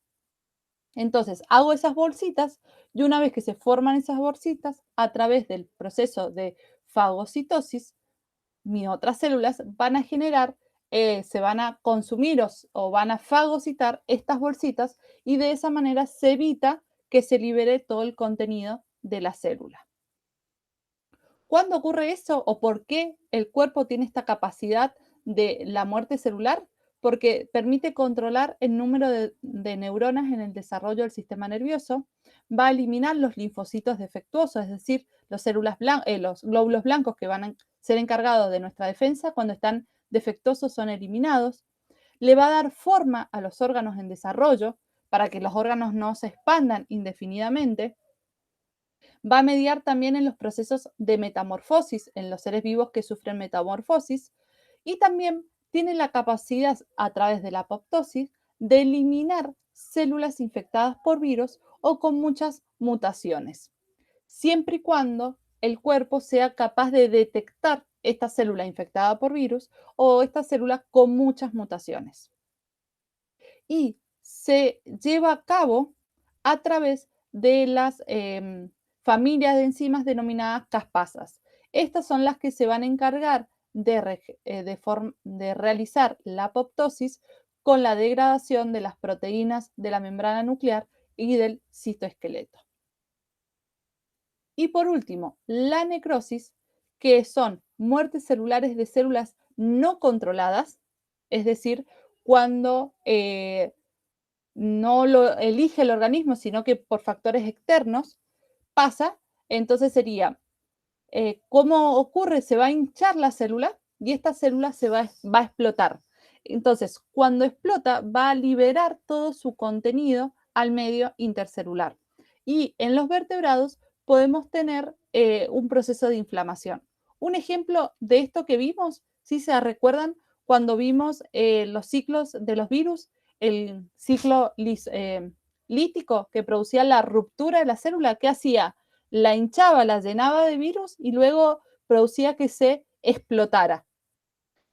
Entonces, hago esas bolsitas y una vez que se forman esas bolsitas, a través del proceso de fagocitosis, mis otras células van a generar se van a consumir o van a fagocitar estas bolsitas y de esa manera se evita que se libere todo el contenido de la célula. ¿Cuándo ocurre eso o por qué el cuerpo tiene esta capacidad de la muerte celular? Porque permite controlar el número de neuronas en el desarrollo del sistema nervioso, va a eliminar los linfocitos defectuosos, es decir, los glóbulos blancos que van a ser encargados de nuestra defensa cuando están defectuosos son eliminados, le va a dar forma a los órganos en desarrollo para que los órganos no se expandan indefinidamente, va a mediar también en los procesos de metamorfosis en los seres vivos que sufren metamorfosis y también tiene la capacidad a través de la apoptosis de eliminar células infectadas por virus o con muchas mutaciones, siempre y cuando el cuerpo sea capaz de detectar esta célula infectada por virus o esta célula con muchas mutaciones. Y se lleva a cabo a través de las familias de enzimas denominadas caspasas. Estas son las que se van a encargar de realizar la apoptosis con la degradación de las proteínas de la membrana nuclear y del citoesqueleto. Y por último, la necrosis, que son muertes celulares de células no controladas, es decir, cuando no lo elige el organismo, sino que por factores externos pasa, entonces sería, ¿cómo ocurre? Se va a hinchar la célula y esta célula va a explotar. Entonces, cuando explota, va a liberar todo su contenido al medio intercelular. Y en los vertebrados podemos tener un proceso de inflamación. Un ejemplo de esto que vimos, si se recuerdan, cuando vimos los ciclos de los virus, el ciclo lítico que producía la ruptura de la célula, ¿qué hacía? La hinchaba, la llenaba de virus y luego producía que se explotara.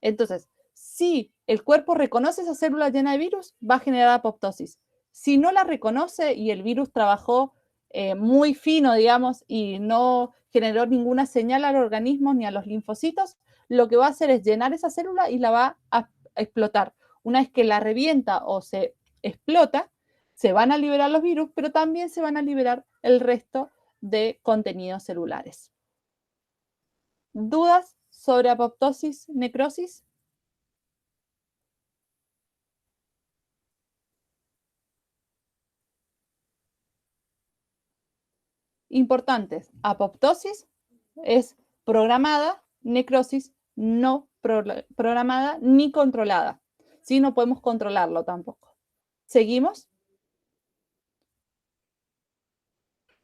Entonces, si el cuerpo reconoce esa célula llena de virus, va a generar apoptosis. Si no la reconoce y el virus trabajó muy fino, digamos, y no generó ninguna señal al organismo ni a los linfocitos, lo que va a hacer es llenar esa célula y la va a explotar. Una vez que la revienta o se explota, se van a liberar los virus, pero también se van a liberar el resto de contenidos celulares. ¿Dudas sobre apoptosis, necrosis? Importantes. Apoptosis es programada, necrosis no programada ni controlada. ¿Sí? No podemos controlarlo tampoco. ¿Seguimos?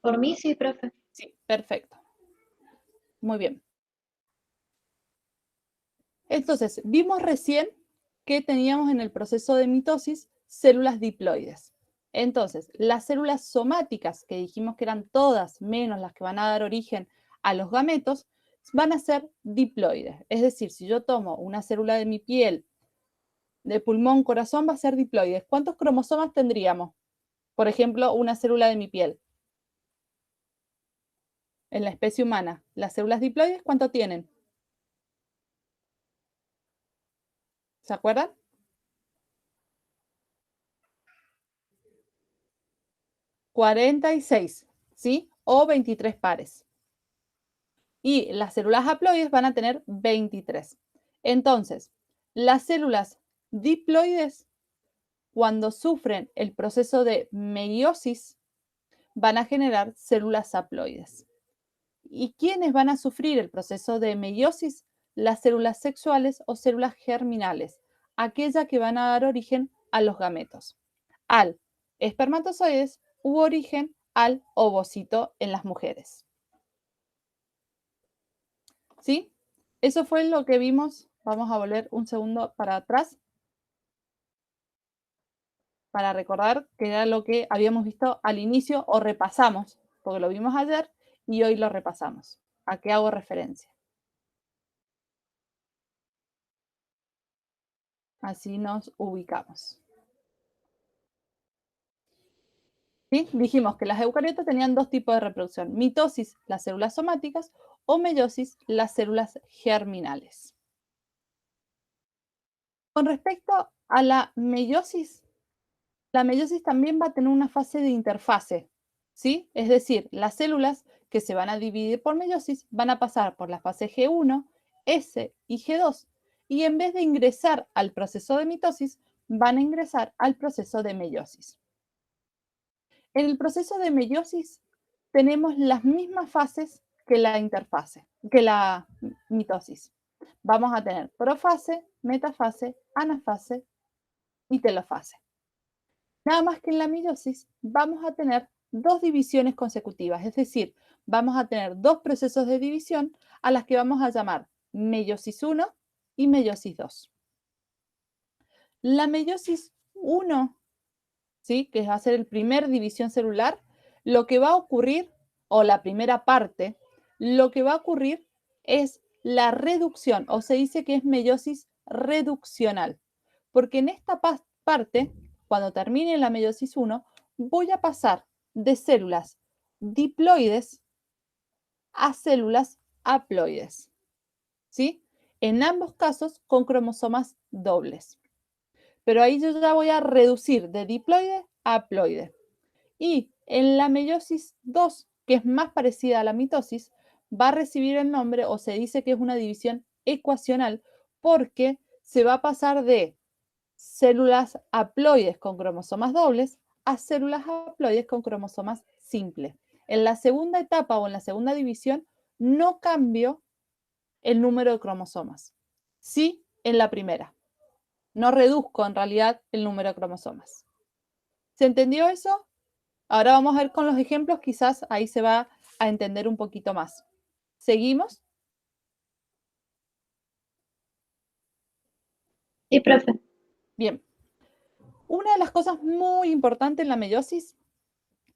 Por mí sí, profe. Sí, perfecto. Muy bien. Entonces, vimos recién que teníamos en el proceso de mitosis células diploides. Entonces, las células somáticas, que dijimos que eran todas menos las que van a dar origen a los gametos, van a ser diploides. Es decir, si yo tomo una célula de mi piel, de pulmón, corazón, va a ser diploides. ¿Cuántos cromosomas tendríamos? Por ejemplo, una célula de mi piel. En la especie humana, las células diploides, ¿cuánto tienen? ¿Se acuerdan? 46, ¿sí? O 23 pares. Y las células haploides van a tener 23. Entonces, las células diploides, cuando sufren el proceso de meiosis, van a generar células haploides. ¿Y quiénes van a sufrir el proceso de meiosis? Las células sexuales o células germinales, aquellas que van a dar origen a los gametos, al espermatozoides u origen al ovocito en las mujeres. ¿Sí? Eso fue lo que vimos. Vamos a volver un segundo para atrás para recordar que era lo que habíamos visto al inicio o repasamos, porque lo vimos ayer y hoy lo repasamos. ¿A qué hago referencia? Así nos ubicamos. ¿Sí? Dijimos que las eucariotas tenían dos tipos de reproducción: mitosis, las células somáticas, o meiosis, las células germinales. Con respecto a la meiosis también va a tener una fase de interfase, ¿sí? Es decir, las células que se van a dividir por meiosis van a pasar por la fase G1, S y G2, y en vez de ingresar al proceso de mitosis, van a ingresar al proceso de meiosis. En el proceso de meiosis tenemos las mismas fases que la interfase, que la mitosis. Vamos a tener profase, metafase, anafase y telofase. Nada más que en la meiosis vamos a tener dos divisiones consecutivas, es decir, vamos a tener dos procesos de división a las que vamos a llamar meiosis 1 y meiosis 2. La meiosis 1, ¿sí?, que va a ser el primer división celular, lo que va a ocurrir, o la primera parte, lo que va a ocurrir es la reducción, o se dice que es meiosis reduccional, porque en esta parte, cuando termine la meiosis 1, voy a pasar de células diploides a células haploides, ¿sí? En ambos casos con cromosomas dobles. Pero ahí yo ya voy a reducir de diploide a haploide. Y en la meiosis 2, que es más parecida a la mitosis, va a recibir el nombre, o se dice que es una división ecuacional, porque se va a pasar de células haploides con cromosomas dobles a células haploides con cromosomas simples. En la segunda etapa o en la segunda división no cambio el número de cromosomas. Sí, en la primera. No reduzco en realidad el número de cromosomas. ¿Se entendió eso? Ahora vamos a ver con los ejemplos, quizás ahí se va a entender un poquito más. ¿Seguimos? Sí, profe. Bien. Una de las cosas muy importantes en la meiosis,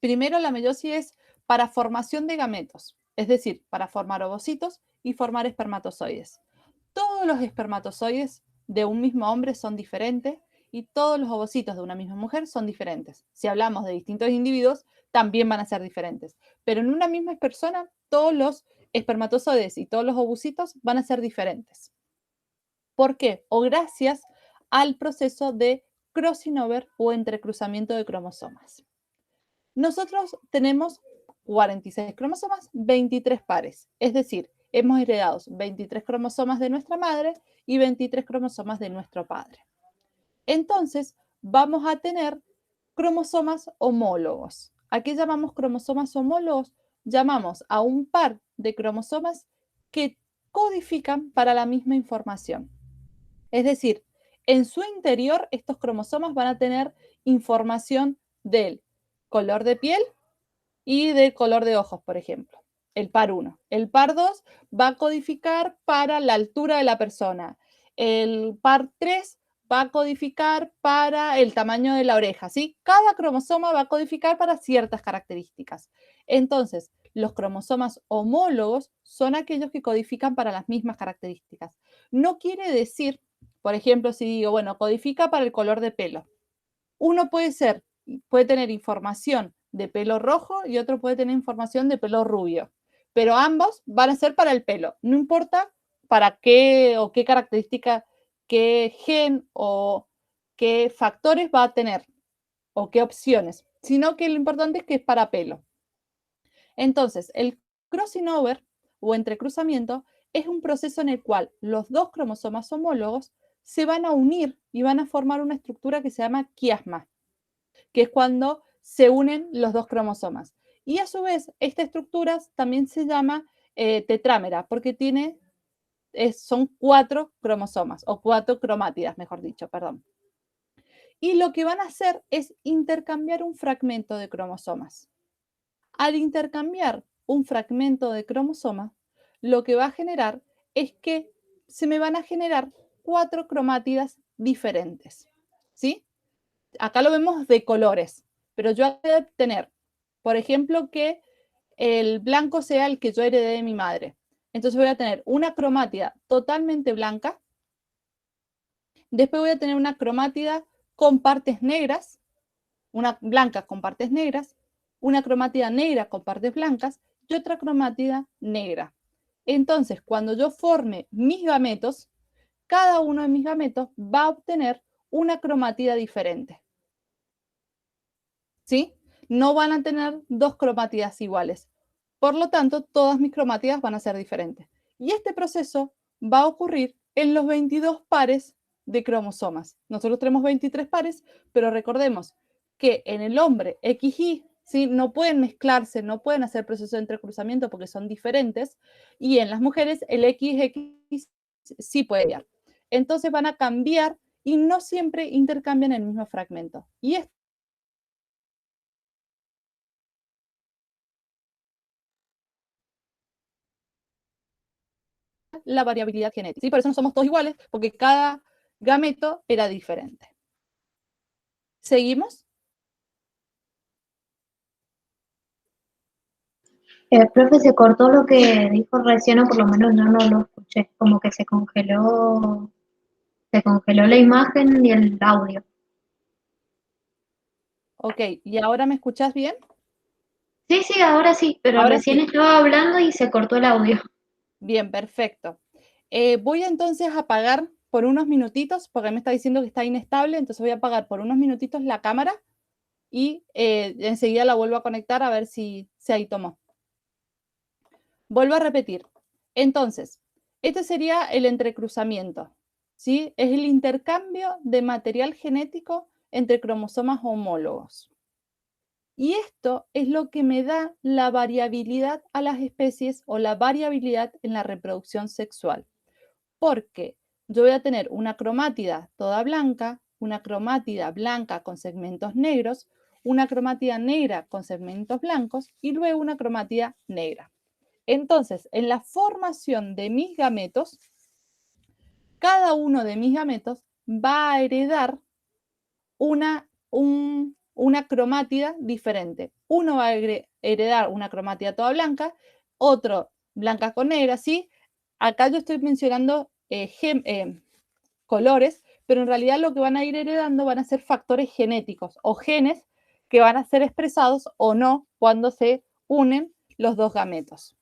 primero la meiosis es para formación de gametos, es decir, para formar ovocitos y formar espermatozoides. Todos los espermatozoides de un mismo hombre son diferentes y todos los ovocitos de una misma mujer son diferentes. Si hablamos de distintos individuos, también van a ser diferentes. Pero en una misma persona, todos los espermatozoides y todos los ovocitos van a ser diferentes. ¿Por qué? O gracias al proceso de crossing over o entrecruzamiento de cromosomas. Nosotros tenemos 46 cromosomas, 23 pares, es decir, hemos heredado 23 cromosomas de nuestra madre y 23 cromosomas de nuestro padre. Entonces, vamos a tener cromosomas homólogos. ¿A qué llamamos cromosomas homólogos? Llamamos a un par de cromosomas que codifican para la misma información. Es decir, en su interior estos cromosomas van a tener información del color de piel y del color de ojos, por ejemplo. El par 1. El par 2 va a codificar para la altura de la persona. El par 3 va a codificar para el tamaño de la oreja, ¿sí? Cada cromosoma va a codificar para ciertas características. Entonces, los cromosomas homólogos son aquellos que codifican para las mismas características. No quiere decir, por ejemplo, si digo, bueno, codifica para el color de pelo. Uno puede tener información de pelo rojo y otro puede tener información de pelo rubio, pero ambos van a ser para el pelo. No importa para qué o qué característica, qué gen o qué factores va a tener o qué opciones, sino que lo importante es que es para pelo. Entonces, el crossing over o entrecruzamiento es un proceso en el cual los dos cromosomas homólogos se van a unir y van a formar una estructura que se llama quiasma, que es cuando se unen los dos cromosomas. Y a su vez, esta estructura también se llama tetrámera, porque son 4 cromosomas, o 4 cromátidas, mejor dicho, perdón. Y lo que van a hacer es intercambiar un fragmento de cromosomas. Al intercambiar un fragmento de cromosoma, lo que va a generar es que se me van a generar 4 cromátidas diferentes, ¿sí? Acá lo vemos de colores, pero yo voy a tener, por ejemplo, que el blanco sea el que yo heredé de mi madre. Entonces voy a tener una cromátida totalmente blanca. Después voy a tener una cromátida con partes negras, una blanca con partes negras, una cromátida negra con partes blancas y otra cromátida negra. Entonces, cuando yo forme mis gametos, cada uno de mis gametos va a obtener una cromatida diferente. ¿Sí? No van a tener dos cromátidas iguales. Por lo tanto, todas mis cromátidas van a ser diferentes. Y este proceso va a ocurrir en los 22 pares de cromosomas. Nosotros tenemos 23 pares, pero recordemos que en el hombre XY, ¿sí?, no pueden mezclarse, no pueden hacer proceso de entrecruzamiento porque son diferentes, y en las mujeres el XX sí puede cambiar. Entonces van a cambiar y no siempre intercambian el mismo fragmento. Y esto la variabilidad genética. ¿Sí? Por eso no somos todos iguales, porque cada gameto era diferente. ¿Seguimos? Profe, se cortó lo que dijo recién, o por lo menos yo no lo escuché, como que se congeló la imagen y el audio. Ok, ¿y ahora me escuchás bien? Sí, sí, ahora sí, pero Ahora recién sí. estaba hablando y se cortó el audio. Bien, perfecto. Voy entonces a apagar por unos minutitos, porque me está diciendo que está inestable, entonces voy a apagar por unos minutitos la cámara y enseguida la vuelvo a conectar a ver si ahí tomó. Vuelvo a repetir. Entonces, este sería el entrecruzamiento, ¿sí? Es el intercambio de material genético entre cromosomas homólogos. Y esto es lo que me da la variabilidad a las especies o la variabilidad en la reproducción sexual. Porque yo voy a tener una cromátida toda blanca, una cromátida blanca con segmentos negros, una cromátida negra con segmentos blancos y luego una cromátida negra. Entonces, en la formación de mis gametos, cada uno de mis gametos va a heredar una cromátida diferente. Uno va a heredar una cromátida toda blanca, otro blanca con negra, ¿sí? Acá yo estoy mencionando colores, pero en realidad lo que van a ir heredando van a ser factores genéticos o genes que van a ser expresados o no cuando se unen los dos gametos.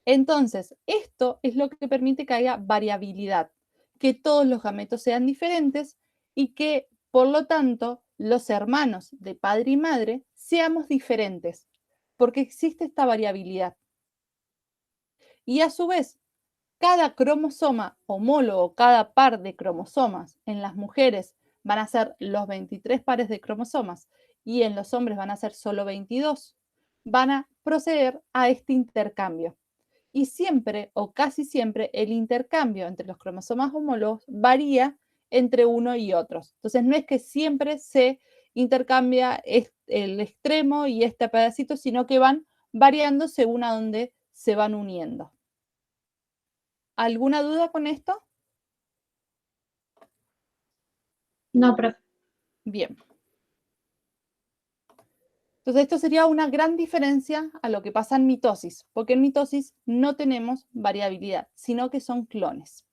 Entonces, esto es lo que permite que haya variabilidad, que todos los gametos sean diferentes y que, por lo tanto, los hermanos de padre y madre seamos diferentes, porque existe esta variabilidad. Y a su vez, cada cromosoma homólogo, cada par de cromosomas en las mujeres van a ser los 23 pares de cromosomas y en los hombres van a ser solo 22, van a proceder a este intercambio. Y siempre o casi siempre el intercambio entre los cromosomas homólogos varía entre uno y otros. Entonces no es que siempre se intercambia el extremo y este pedacito, sino que van variando según a dónde se van uniendo. ¿Alguna duda con esto? No, profe. Bien. Entonces esto sería una gran diferencia a lo que pasa en mitosis, porque en mitosis no tenemos variabilidad, sino que son clones.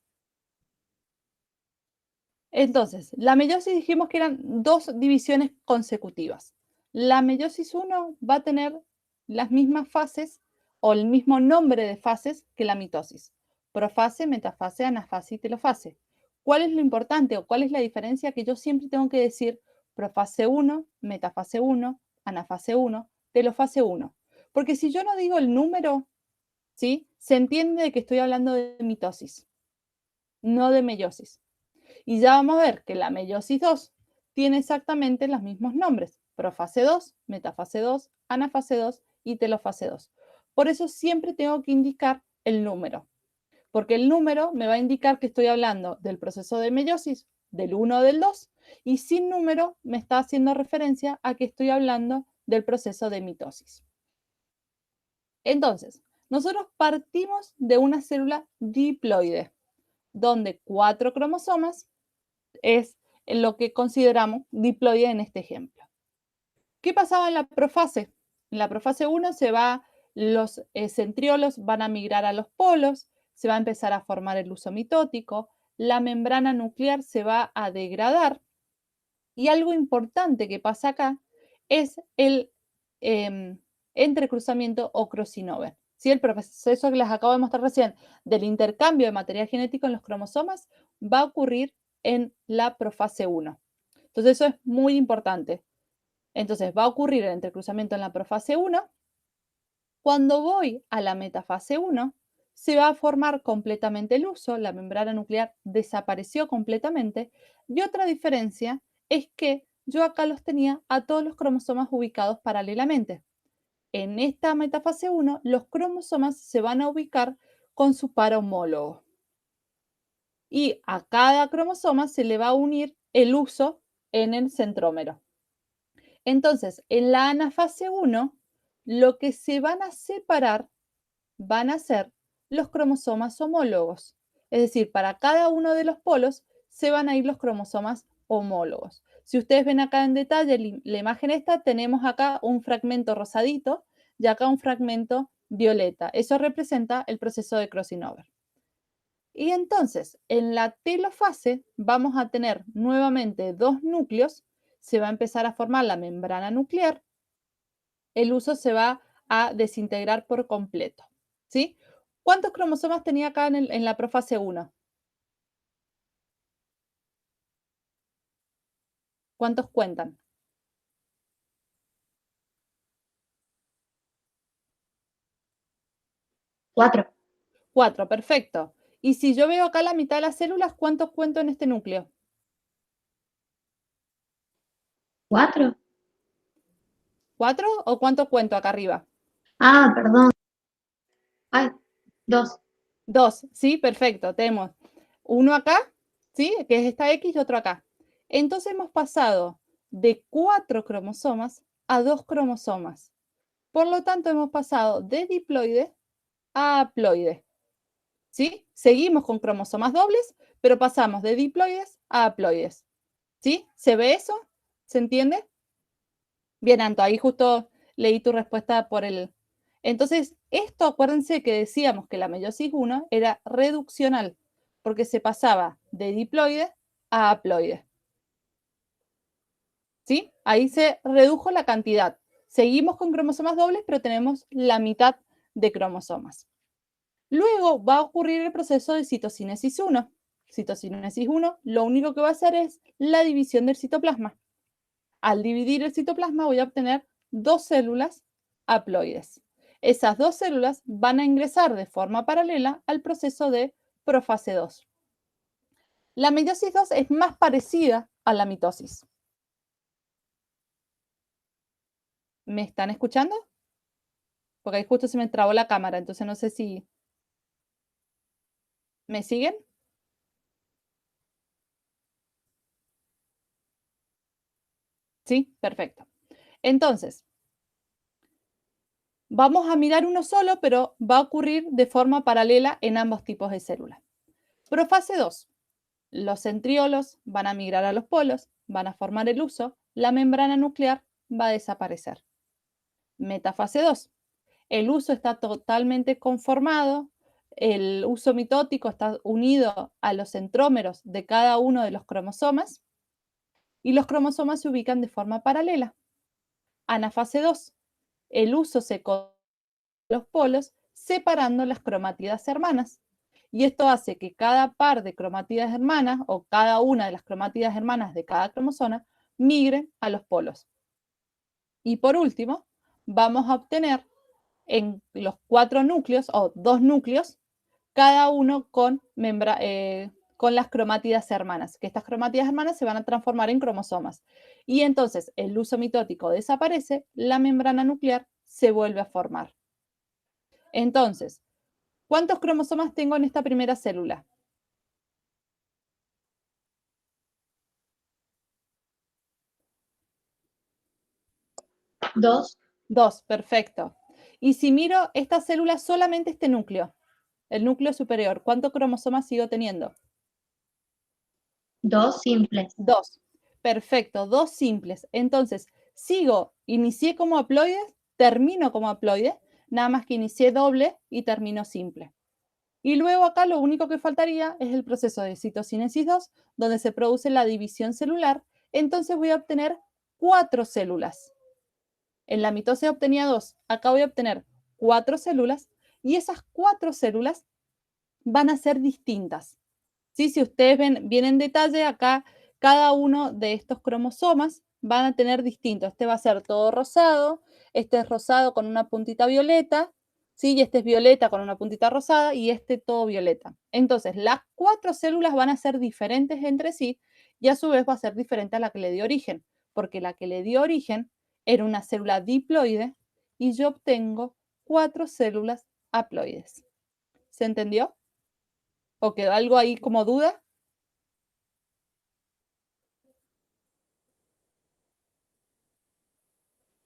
Entonces, la meiosis dijimos que eran dos divisiones consecutivas. La meiosis 1 va a tener las mismas fases o el mismo nombre de fases que la mitosis. Profase, metafase, anafase y telofase. ¿Cuál es lo importante o cuál es la diferencia? Que yo siempre tengo que decir profase 1, metafase 1, anafase 1, telofase 1. Porque si yo no digo el número, ¿sí?, se entiende que estoy hablando de mitosis, no de meiosis. Y ya vamos a ver que la meiosis 2 tiene exactamente los mismos nombres: profase 2, metafase 2, anafase 2 y telofase 2. Por eso siempre tengo que indicar el número, porque el número me va a indicar que estoy hablando del proceso de meiosis, del 1 o del 2, y sin número me está haciendo referencia a que estoy hablando del proceso de mitosis. Entonces, nosotros partimos de una célula diploide, donde 4 cromosomas es lo que consideramos diploide en este ejemplo. ¿Qué pasaba en la profase? En la profase 1 los centriolos van a migrar a los polos, se va a empezar a formar el huso mitótico, la membrana nuclear se va a degradar y algo importante que pasa acá es el entrecruzamiento o crossover. ¿sí? El proceso que les acabo de mostrar recién del intercambio de material genético en los cromosomas va a ocurrir en la profase 1. Entonces eso es muy importante. Entonces va a ocurrir el entrecruzamiento en la profase 1. Cuando voy a la metafase 1, se va a formar completamente el huso, la membrana nuclear desapareció completamente, y otra diferencia es que yo acá los tenía a todos los cromosomas ubicados paralelamente. En esta metafase 1, los cromosomas se van a ubicar con su par homólogo. Y a cada cromosoma se le va a unir el huso en el centrómero. Entonces, en la anafase 1, lo que se van a separar van a ser los cromosomas homólogos. Es decir, para cada uno de los polos se van a ir los cromosomas homólogos. Si ustedes ven acá en detalle la imagen esta, tenemos acá un fragmento rosadito y acá un fragmento violeta. Eso representa el proceso de crossing over. Y entonces, en la telofase vamos a tener nuevamente dos núcleos, se va a empezar a formar la membrana nuclear, el huso se va a desintegrar por completo, ¿sí? ¿Cuántos cromosomas tenía acá en la profase 1? ¿Cuántos cuentan? 4. 4, perfecto. Y si yo veo acá la mitad de las células, ¿cuántos cuento en este núcleo? 4. ¿4 o cuántos cuento acá arriba? Ah, perdón. Ay, 2. 2, sí, perfecto. Tenemos uno acá, ¿sí? Que es esta X y otro acá. Entonces hemos pasado de 4 cromosomas a 2 cromosomas. Por lo tanto, hemos pasado de diploide a haploide. ¿Sí? Seguimos con cromosomas dobles, pero pasamos de diploides a haploides. ¿Sí? ¿Se ve eso? ¿Se entiende? Bien, Anto, ahí justo leí tu respuesta por el... Entonces, esto acuérdense que decíamos que la meiosis 1 era reduccional, porque se pasaba de diploide a haploide. ¿Sí? Ahí se redujo la cantidad. Seguimos con cromosomas dobles, pero tenemos la mitad de cromosomas. Luego va a ocurrir el proceso de citocinesis 1. Citocinesis 1 lo único que va a hacer es la división del citoplasma. Al dividir el citoplasma voy a obtener dos células haploides. Esas dos células van a ingresar de forma paralela al proceso de profase 2. La meiosis 2 es más parecida a la mitosis. ¿Me están escuchando? Porque ahí justo se me trabó la cámara, entonces no sé si... ¿Me siguen? Sí, perfecto. Entonces, vamos a mirar uno solo, pero va a ocurrir de forma paralela en ambos tipos de células. Profase 2. Los centriolos van a migrar a los polos, van a formar el huso, la membrana nuclear va a desaparecer. Metafase 2. El huso está totalmente conformado, el huso mitótico está unido a los centrómeros de cada uno de los cromosomas y los cromosomas se ubican de forma paralela. Anafase 2. El huso se los polos separando las cromátidas hermanas. Y esto hace que cada par de cromátidas hermanas o cada una de las cromátidas hermanas de cada cromosoma migren a los polos. Y por último, vamos a obtener en los 4 núcleos o 2 núcleos, cada uno con las cromátidas hermanas, que estas cromátidas hermanas se van a transformar en cromosomas. Y entonces el huso mitótico desaparece, la membrana nuclear se vuelve a formar. Entonces, ¿cuántos cromosomas tengo en esta primera célula? 2. 2, perfecto. Y si miro esta célula, solamente este núcleo, el núcleo superior, ¿cuántos cromosomas sigo teniendo? 2 simples. 2. Perfecto, 2 simples. Entonces, inicié como haploide, termino como haploide, nada más que inicié doble y termino simple. Y luego acá lo único que faltaría es el proceso de citocinesis 2, donde se produce la división celular. Entonces voy a obtener 4 células. En la mitosis obtenía 2, acá voy a obtener 4 células y esas 4 células van a ser distintas. ¿Sí? Si ustedes ven bien en detalle, acá cada uno de estos cromosomas van a tener distinto. Este va a ser todo rosado, este es rosado con una puntita violeta, ¿sí? Y este es violeta con una puntita rosada y este todo violeta. Entonces, las 4 células van a ser diferentes entre sí y a su vez va a ser diferente a la que le dio origen, porque la que le dio origen era una célula diploide y yo obtengo 4 células haploides. ¿Se entendió? ¿O quedó algo ahí como duda?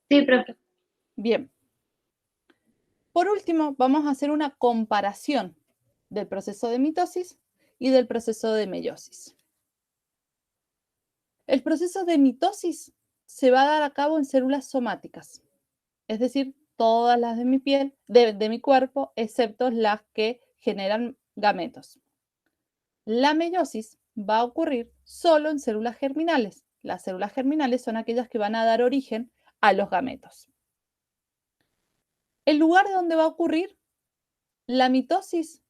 Sí, profe. Bien. Por último, vamos a hacer una comparación del proceso de mitosis y del proceso de meiosis. El proceso de mitosis se va a dar a cabo en células somáticas, es decir, todas las de mi piel, de mi cuerpo, excepto las que generan gametos. La meiosis va a ocurrir solo en células germinales. Las células germinales son aquellas que van a dar origen a los gametos. El lugar donde va a ocurrir la mitosis,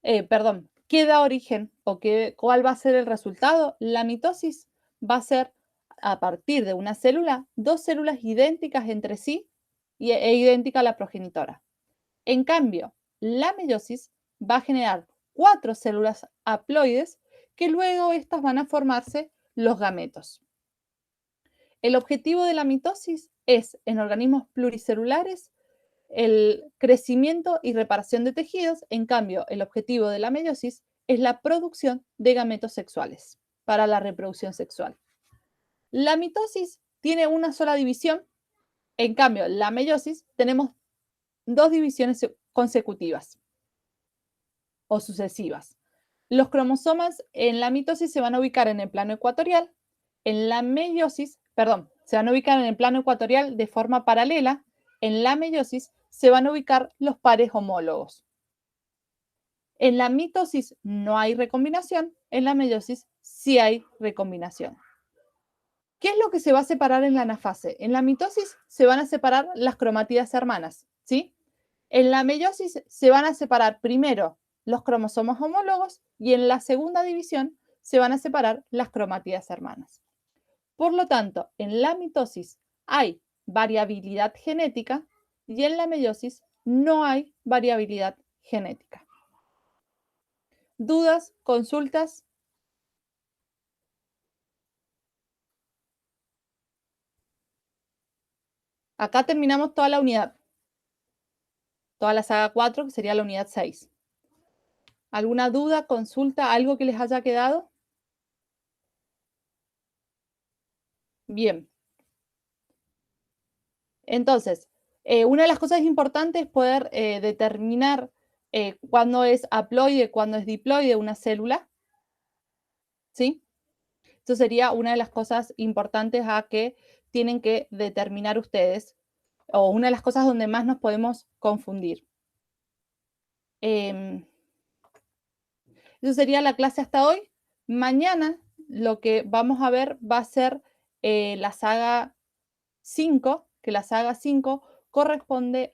¿qué da origen o cuál va a ser el resultado? La mitosis va a ser, a partir de una célula, 2 células idénticas entre sí e idéntica a la progenitora. En cambio, la meiosis va a generar 4 células haploides que luego estas van a formarse los gametos. El objetivo de la mitosis es, en organismos pluricelulares, el crecimiento y reparación de tejidos. En cambio, el objetivo de la meiosis es la producción de gametos sexuales para la reproducción sexual. La mitosis tiene una sola división, en cambio, la meiosis tenemos 2 divisiones consecutivas o sucesivas. Los cromosomas en la mitosis se van a ubicar en el plano ecuatorial, en la meiosis, se van a ubicar en el plano ecuatorial de forma paralela, en la meiosis se van a ubicar los pares homólogos. En la mitosis no hay recombinación, en la meiosis sí hay recombinación. ¿Qué es lo que se va a separar en la anafase? En la mitosis se van a separar las cromátidas hermanas, ¿sí? En la meiosis se van a separar primero los cromosomas homólogos y en la segunda división se van a separar las cromátidas hermanas. Por lo tanto, en la mitosis hay variabilidad genética y en la meiosis no hay variabilidad genética. ¿Dudas? ¿Consultas? Acá terminamos toda la unidad. Toda la saga 4, que sería la unidad 6. ¿Alguna duda, consulta, algo que les haya quedado? Bien. Entonces, una de las cosas importantes es poder determinar cuándo es haploide, cuándo es diploide una célula. ¿Sí? Eso sería una de las cosas importantes a que tienen que determinar ustedes, o una de las cosas donde más nos podemos confundir. Eso sería la clase hasta hoy. Mañana lo que vamos a ver va a ser la saga 5, que la saga 5 corresponde a